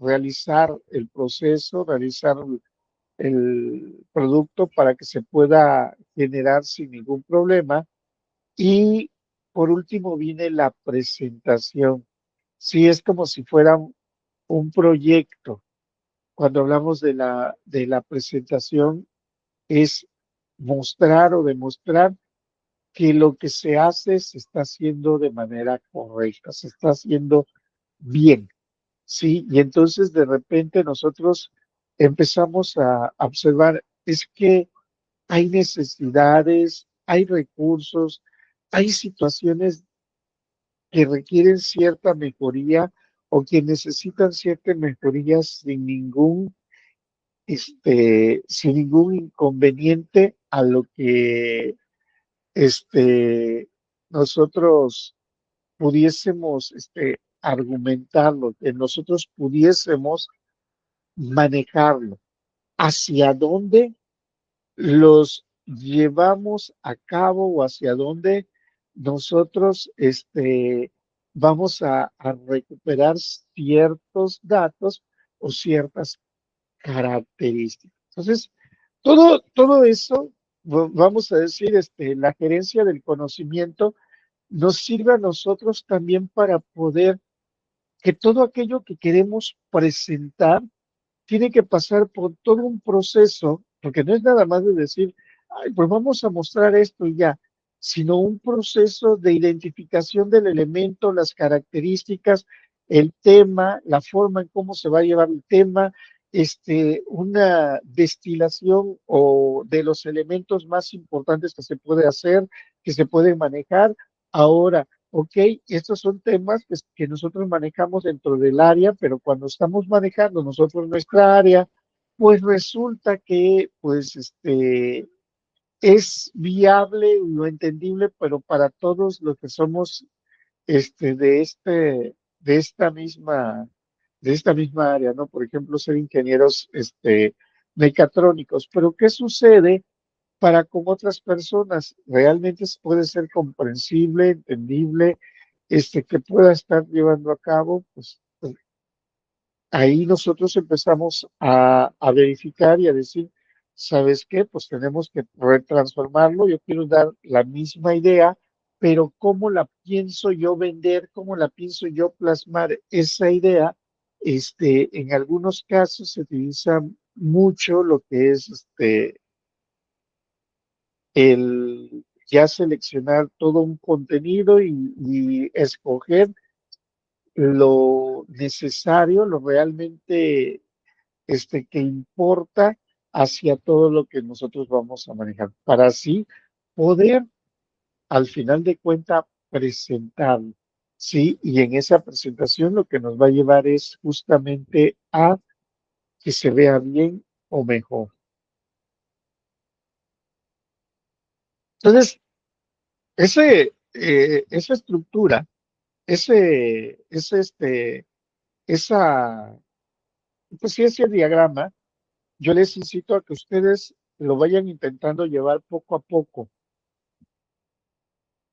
realizar el proceso, realizar el producto para que se pueda generar sin ningún problema. Y por último viene la presentación. Sí, es como si fuera un proyecto. Cuando hablamos de la presentación, es mostrar o demostrar que lo que se hace se está haciendo de manera correcta, se está haciendo bien, ¿sí? Y entonces de repente nosotros empezamos a observar, es que hay necesidades, hay recursos, hay situaciones que requieren cierta mejoría o que necesitan cierta mejoría sin ningún inconveniente a lo que nosotros pudiésemos argumentarlo, que nosotros pudiésemos manejarlo. ¿Hacia dónde los llevamos a cabo o hacia dónde nosotros vamos a recuperar ciertos datos o ciertas características? Entonces, todo eso, vamos a decir, la gerencia del conocimiento nos sirve a nosotros también para poder que todo aquello que queremos presentar tiene que pasar por todo un proceso, porque no es nada más de decir, ay, pues vamos a mostrar esto y ya, sino un proceso de identificación del elemento, las características, el tema, la forma en cómo se va a llevar el tema, una destilación o de los elementos más importantes que se puede hacer, que se pueden manejar. Ahora, ok, estos son temas que nosotros manejamos dentro del área, pero cuando estamos manejando nosotros nuestra área, pues resulta que pues es viable o entendible, pero para todos los que somos este, de este, de esta misma, de esta misma área, ¿no? Por ejemplo, ser ingenieros mecatrónicos. Pero ¿qué sucede para con otras personas? Realmente puede ser comprensible, entendible, que pueda estar llevando a cabo, pues ahí nosotros empezamos a verificar y a decir, ¿sabes qué? Pues tenemos que retransformarlo. Yo quiero dar la misma idea, pero ¿cómo la pienso yo vender? ¿Cómo la pienso yo plasmar esa idea? En algunos casos se utiliza mucho lo que es el ya seleccionar todo un contenido y escoger lo necesario, lo realmente que importa hacia todo lo que nosotros vamos a manejar, para así poder, al final de cuentas, presentarlo, ¿sí? Y en esa presentación lo que nos va a llevar es justamente a que se vea bien o mejor. Entonces, esa estructura, esa, pues sí, ese diagrama, yo les incito a que ustedes lo vayan intentando llevar poco a poco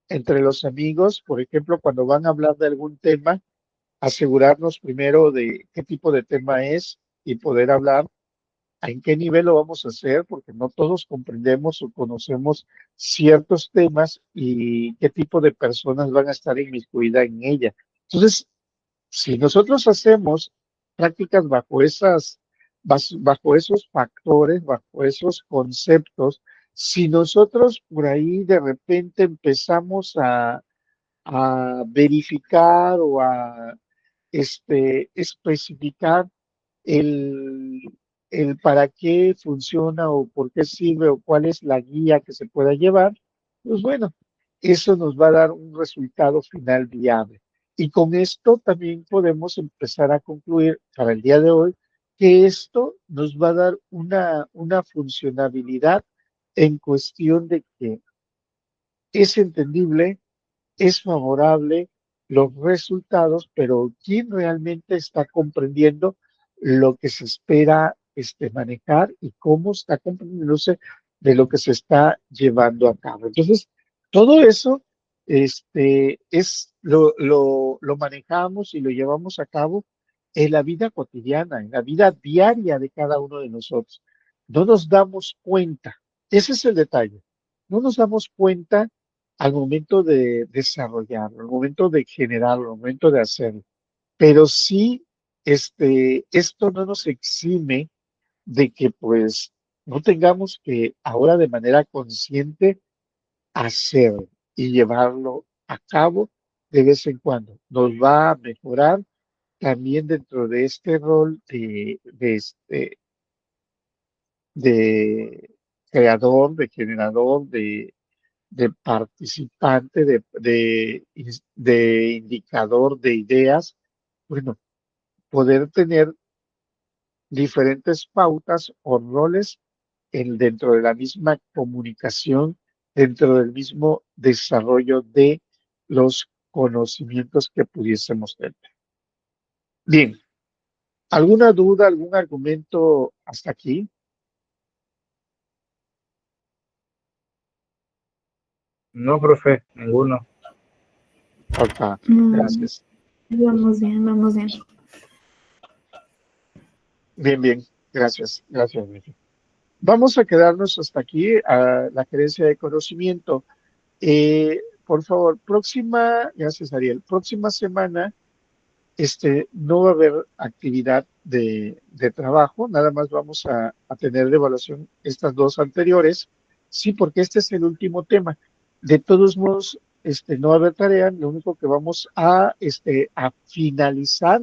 entre los amigos, por ejemplo, cuando van a hablar de algún tema, asegurarnos primero de qué tipo de tema es y poder hablar en qué nivel lo vamos a hacer, porque no todos comprendemos o conocemos ciertos temas y qué tipo de personas van a estar inmiscuidas en ella. Entonces, si nosotros hacemos prácticas bajo esos factores, bajo esos conceptos, si nosotros por ahí de repente empezamos a verificar o a especificar el, el para qué funciona o por qué sirve o cuál es la guía que se pueda llevar, pues bueno, eso nos va a dar un resultado final viable. Y con esto también podemos empezar a concluir para el día de hoy que esto nos va a dar una funcionabilidad en cuestión de que es entendible, es favorable los resultados, pero ¿quién realmente está comprendiendo lo que se espera manejar y cómo está comprendiéndose de lo que se está llevando a cabo? Entonces, todo eso lo manejamos y lo llevamos a cabo en la vida cotidiana, en la vida diaria de cada uno de nosotros. No nos damos cuenta, ese es el detalle, no nos damos cuenta al momento de desarrollarlo, al momento de generarlo, al momento de hacerlo. Pero sí, esto no nos exime de que pues no tengamos que ahora de manera consciente hacerlo y llevarlo a cabo de vez en cuando. Nos va a mejorar también dentro de este rol de creador, de generador, de participante, de indicador de ideas, bueno, poder tener diferentes pautas o roles dentro de la misma comunicación, dentro del mismo desarrollo de los conocimientos que pudiésemos tener. Bien, ¿alguna duda, algún argumento hasta aquí? No, profe, ninguno. Ok, Mm, gracias. vamos bien, vamos bien. Bien, bien, gracias, gracias, Miki. Vamos a quedarnos hasta aquí a la gerencia de conocimiento. Por favor, gracias Ariel, próxima semana no va a haber actividad de trabajo, nada más vamos a tener de evaluación estas dos anteriores, sí, porque este es el último tema. De todos modos, no va a haber tarea, lo único que vamos a finalizar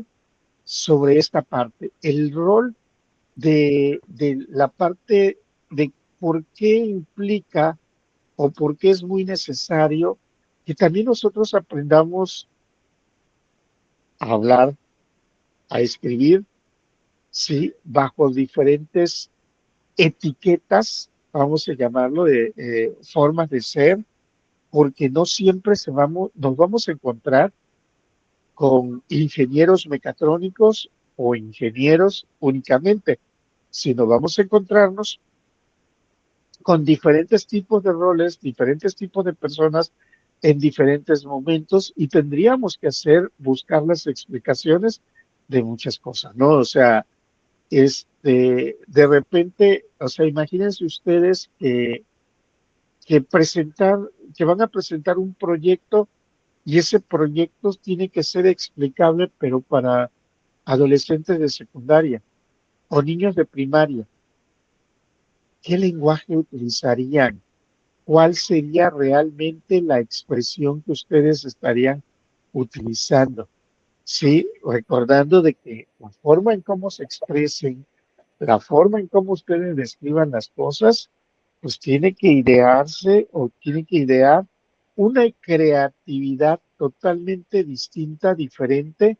sobre esta parte, el rol de la parte de por qué implica o por qué es muy necesario que también nosotros aprendamos a hablar, a escribir, sí, bajo diferentes etiquetas, vamos a llamarlo, de formas de ser, porque no siempre nos vamos a encontrar con ingenieros mecatrónicos o ingenieros únicamente, sino vamos a encontrarnos con diferentes tipos de roles, diferentes tipos de personas en diferentes momentos y tendríamos que buscar las explicaciones de muchas cosas, ¿no? O sea, de repente, o sea, imagínense ustedes que que van a presentar un proyecto y ese proyecto tiene que ser explicable, pero para adolescentes de secundaria o niños de primaria. ¿Qué lenguaje utilizarían? ¿Cuál sería realmente la expresión que ustedes estarían utilizando? Sí, recordando de que la forma en cómo se expresen, la forma en cómo ustedes describan las cosas, pues tiene que idearse o tiene que idear una creatividad totalmente distinta, diferente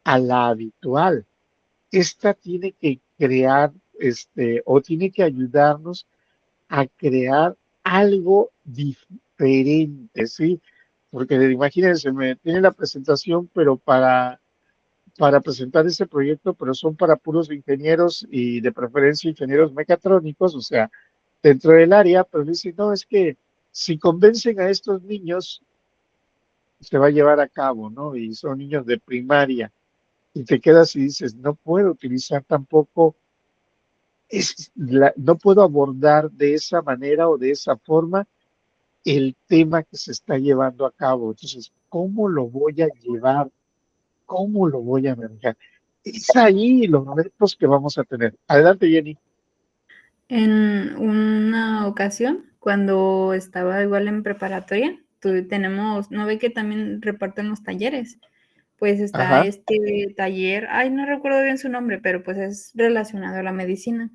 a la habitual. Esta tiene que crear, o tiene que ayudarnos a crear algo diferente, ¿sí? Porque imagínense, me tiene la presentación, pero para presentar ese proyecto, pero son para puros ingenieros y de preferencia ingenieros mecatrónicos, o sea, dentro del área, pero dicen, no, es que si convencen a estos niños, se va a llevar a cabo, ¿no? Y son niños de primaria, y te quedas y dices, no puedo utilizar tampoco, no puedo abordar de esa manera o de esa forma el tema que se está llevando a cabo. Entonces, ¿cómo lo voy a llevar? ¿Cómo lo voy a manejar? Es ahí los retos que vamos a tener. Adelante, Jenny. En una ocasión, cuando estaba igual en preparatoria, tenemos, ¿no ve que también reparten los talleres? Pues está Ajá. este taller, ay, no recuerdo bien su nombre, pero pues es relacionado a la medicina.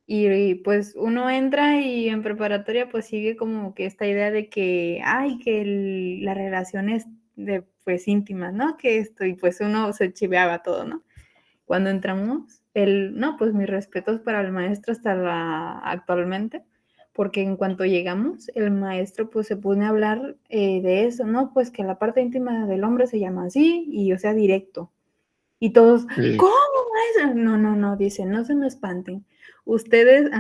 Y pues uno entra y en preparatoria pues sigue como que esta idea de que, ay, que la relación es de pues íntima, ¿no? Que esto, y pues uno se chiveaba todo, ¿no? Cuando entramos, no, pues mis respetos para el maestro hasta actualmente, porque en cuanto llegamos, el maestro pues se pone a hablar de eso, ¿no? Pues que la parte íntima del hombre se llama así, y o sea, directo. Y todos, Sí. ¿cómo maestro? No, no, no, dice, no se me espanten. Ustedes,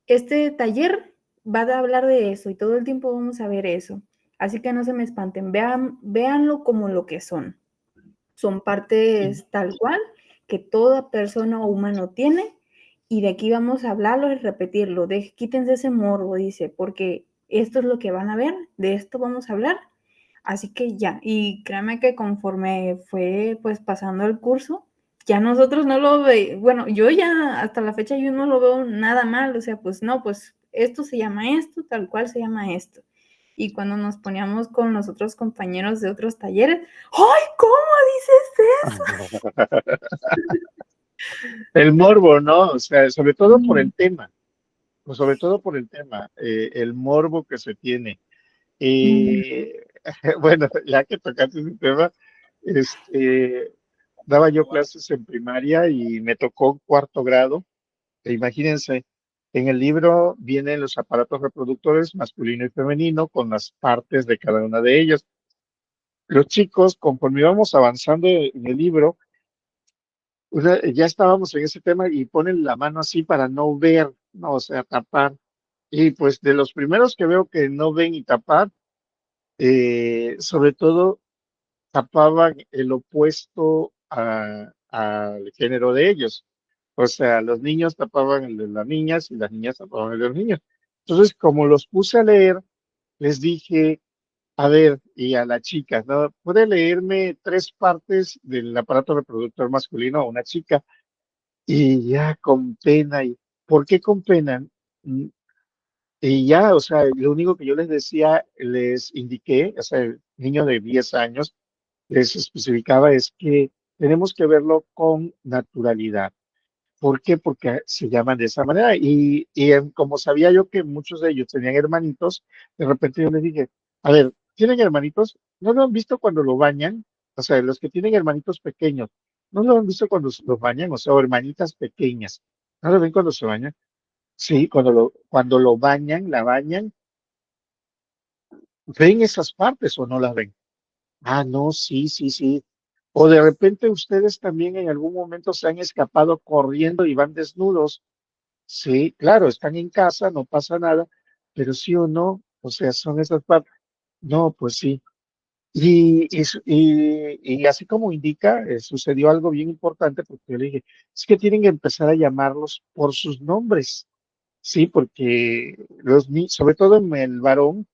este taller va a hablar de eso y todo el tiempo vamos a ver eso. Así que no se me espanten, véanlo como lo que son. Son partes tal cual que toda persona o humano tiene y de aquí vamos a hablarlo y repetirlo. Quítense ese morbo, dice, porque esto es lo que van a ver, de esto vamos a hablar. Así que ya, y créanme que conforme fue pues pasando el curso, ya nosotros no lo ve, bueno, yo ya hasta la fecha yo no lo veo nada mal, o sea, pues no, pues esto se llama esto, tal cual se llama esto. Y cuando nos poníamos con los otros compañeros de otros talleres, ¡ay, cómo dices eso! El morbo, ¿no? O sea, sobre todo por el tema. pues sobre todo por el tema, el morbo que se tiene. Mm. Eh, bueno, ya que tocaste ese tema, este, daba yo clases en primaria y me tocó cuarto grado. E imagínense, en el libro vienen los aparatos reproductores masculino y femenino con las partes de cada una de ellos. Los chicos, conforme íbamos avanzando en el libro, ya estábamos en ese tema y ponen la mano así para no ver, no, o sea, tapar. Y pues de los primeros que veo que no ven y tapar, sobre todo tapaban el opuesto al género de ellos. O sea, los niños tapaban el de las niñas y las niñas tapaban el de los niños. Entonces, como los puse a leer, les dije, a ver, y a la chica, ¿no? ¿Puede leerme tres partes del aparato reproductor masculino a una chica? Y ya con pena, ¿y por qué con pena? Mm, Y ya, o sea, lo único que yo les decía, les indiqué, o sea, el niño de 10 años, les especificaba es que tenemos que verlo con naturalidad. ¿Por qué? Porque se llaman de esa manera. Como sabía yo que muchos de ellos tenían hermanitos, de repente yo les dije, a ver, ¿tienen hermanitos? ¿No lo han visto cuando lo bañan? O sea, los que tienen hermanitos pequeños, ¿no lo han visto cuando los bañan? O sea, o hermanitas pequeñas, ¿no lo ven cuando se bañan? Sí, cuando lo bañan, la bañan, ¿ven esas partes o no las ven? Ah, no, sí, sí, sí. O de repente ustedes también en algún momento se han escapado corriendo y van desnudos. Sí, claro, están en casa, no pasa nada, pero sí o no, o sea, son esas partes. No, pues sí. Y así como indica, sucedió algo bien importante porque yo le dije, es que tienen que empezar a llamarlos por sus nombres. Sí, porque sobre todo en el varón,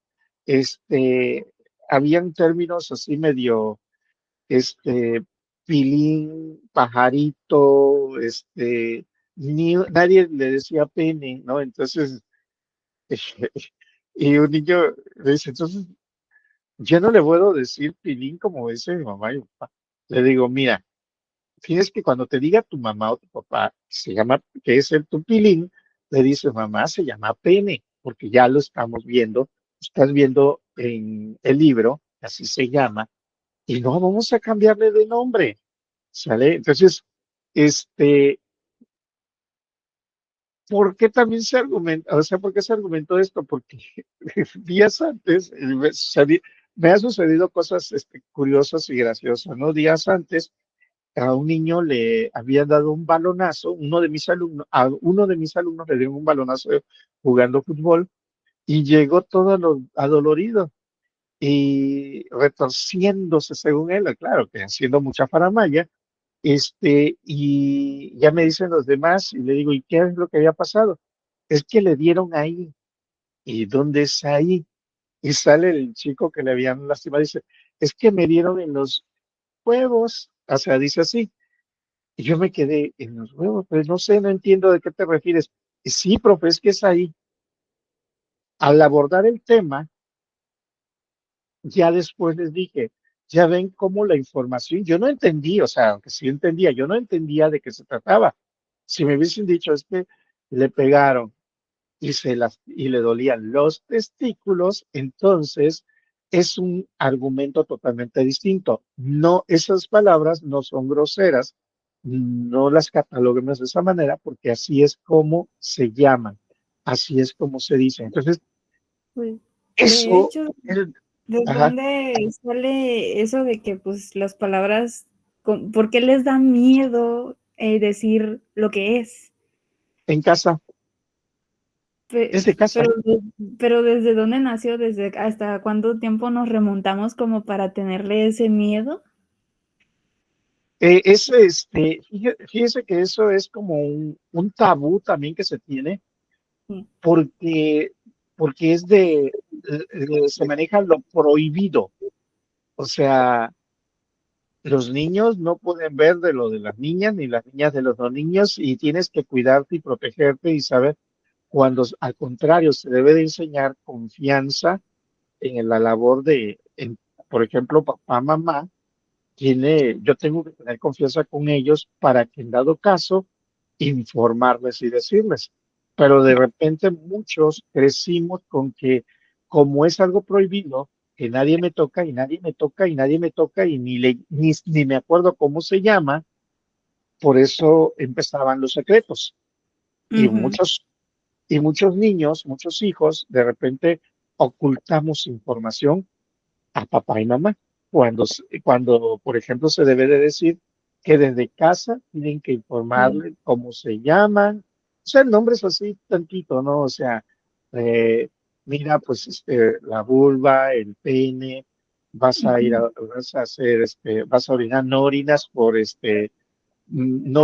este, habían términos así medio, este, pilín, pajarito, nadie le decía pene, ¿no? Entonces, y un niño le dice, entonces, yo no le puedo decir pilín como dice mi mamá y mi papá. Le digo, mira, tienes que cuando te diga tu mamá o tu papá se llama, que es el tu pilín, le dices, mamá, se llama pene, porque ya lo estamos viendo, estás viendo en el libro, así se llama, y no vamos a cambiarle de nombre, ¿sale? Entonces, este, ¿por qué también se argumenta? O sea, ¿por qué se argumentó esto? Porque días antes me ha sucedido cosas curiosas y graciosas, ¿no? Días antes a un niño le habían dado un balonazo, a uno de mis alumnos le dio un balonazo jugando fútbol y llegó todo adolorido y retorciéndose según él, claro, que haciendo mucha faramaya, y ya me dicen los demás, y le digo, ¿y qué es lo que había pasado? Es que le dieron ahí. ¿Y dónde es ahí? Y sale el chico que le habían lastimado, dice, es que me dieron en los huevos. O sea, dice así. Y yo me quedé en los huevos, pues no sé, no entiendo de qué te refieres. Y sí, profe, es que es ahí. Al abordar el tema, ya después les dije, ya ven cómo la información, yo no entendí, o sea, aunque sí entendía, yo no entendía de qué se trataba. Si me hubiesen dicho es que le pegaron y le dolían los testículos, entonces es un argumento totalmente distinto. No, esas palabras no son groseras, no las cataloguemos de esa manera porque así es como se llaman, así es como se dice. Entonces, Pues, de eso hecho, es, ¿de ajá, dónde sale eso de que pues las palabras, por qué les da miedo decir lo que es? en casa, Pe- es de casa. Pero, pero ¿desde dónde nació? ¿Desde hasta cuánto tiempo nos remontamos como para tenerle ese miedo? Fíjese que eso es como un tabú también que se tiene Sí. porque, porque se maneja lo prohibido. O sea, los niños no pueden ver de lo de las niñas, ni las niñas de los no niños, y tienes que cuidarte y protegerte y saber cuando, al contrario, se debe de enseñar confianza en la labor por ejemplo, papá, mamá, yo tengo que tener confianza con ellos para que en dado caso, informarles y decirles. pero de repente muchos crecimos con que como es algo prohibido, que nadie me toca y nadie me toca y nadie me toca y ni me acuerdo cómo se llama, por eso empezaban los secretos. Y Ujú. muchos niños, muchos hijos, de repente ocultamos información a papá y mamá. Cuando, por ejemplo, se debe de decir que desde casa tienen que Sí. informarle cómo se llaman, o sea, nombres así tantito, ¿no? O sea, eh, mira, pues la vulva, el pene, Ujú. vas a hacer, vas a orinar, no orinas por no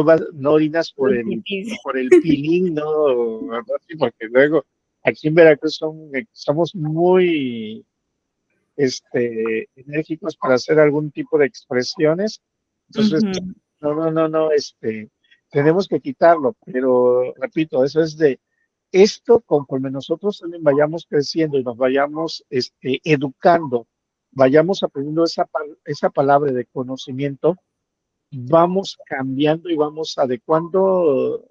orinas Los pipis. por el pilín, no, algo así, porque luego aquí en Veracruz somos muy enérgicos para hacer algún tipo de expresiones. Entonces, Ujú. no, tenemos que quitarlo, pero repito, eso es de esto conforme nosotros también vayamos creciendo y nos vayamos educando, vayamos aprendiendo esa palabra de conocimiento, vamos cambiando y vamos adecuando,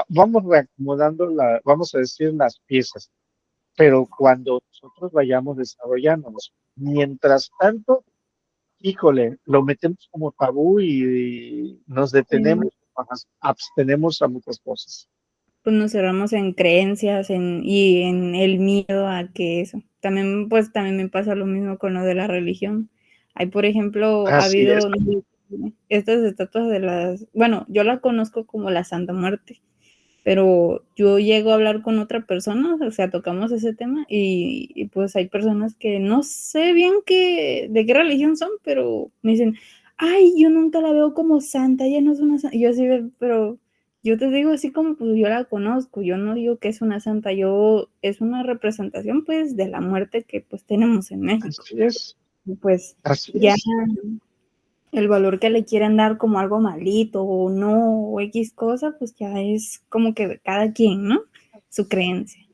vamos reacomodando vamos a decir, las piezas, pero cuando nosotros vayamos desarrollándonos. Mientras tanto, híjole, lo metemos como tabú y nos Sí. detenemos, abstenemos a muchas cosas. Pues nos cerramos en creencias y en el miedo a que eso. También, pues también me pasa lo mismo con lo de la religión. Hay, por ejemplo, ha Así es. habido estas estatuas de bueno, yo la conozco como la Santa Muerte, pero yo llego a hablar con otra persona, o sea, tocamos ese tema y pues hay personas que no sé bien de qué religión son, pero me dicen, ay, yo nunca la veo como santa, ella no es una santa. Y yo así, pero yo te digo así como pues yo la conozco, yo no digo que es una santa, es una representación pues de la muerte que pues tenemos en México. Así es. Y pues Así ya es. el valor que le quieren dar como algo malito o no, o X cosa, pues ya es como que de cada quien, ¿no? Su creencia.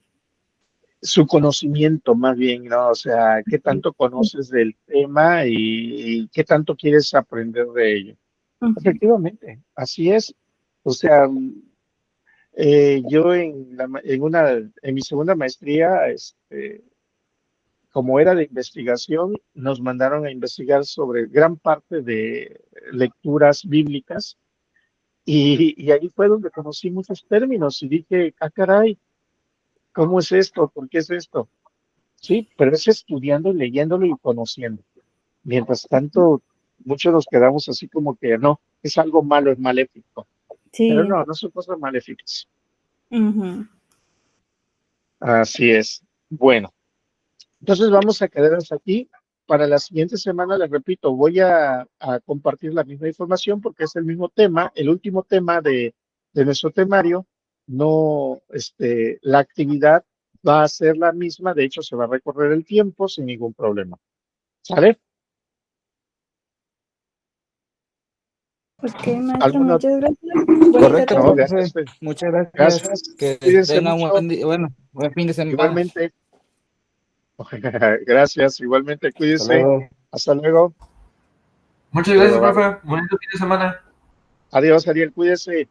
Su conocimiento más bien, ¿no? O sea, qué tanto conoces del tema y qué tanto quieres aprender de ello. Ujú. Efectivamente, así es. O sea, yo en mi segunda maestría, como era de investigación, nos mandaron a investigar sobre gran parte de lecturas bíblicas y ahí fue donde conocí muchos términos y dije, ah, caray, ¿cómo es esto? ¿Por qué es esto? Sí, pero es estudiando, leyéndolo y conociendo. Mientras tanto, muchos nos quedamos así como que no, es algo malo, es maléfico. Pero Sí. no, no son cosas maléficas. Ujú. Así es. Bueno, entonces vamos a quedarnos aquí. Para la siguiente semana, les repito, voy a compartir la misma información porque es el mismo tema, el último tema de nuestro temario. No, la actividad va a ser la misma, de hecho se va a recorrer el tiempo sin ningún problema. ¿Sale? Ok, maestro, ¿Alguna? muchas gracias. Bonita Correcto, No, tarde. profe. gracias. Muchas gracias. Gracias. Que Cuídense tenga un mucho. buen día, bueno, buen fin de semana. Igualmente. Gracias. Igualmente, Hasta cuídense. luego. Hasta luego. Muchas Bye, gracias, bye. profe. Bonito fin de semana. Adiós, Ariel. Cuídese.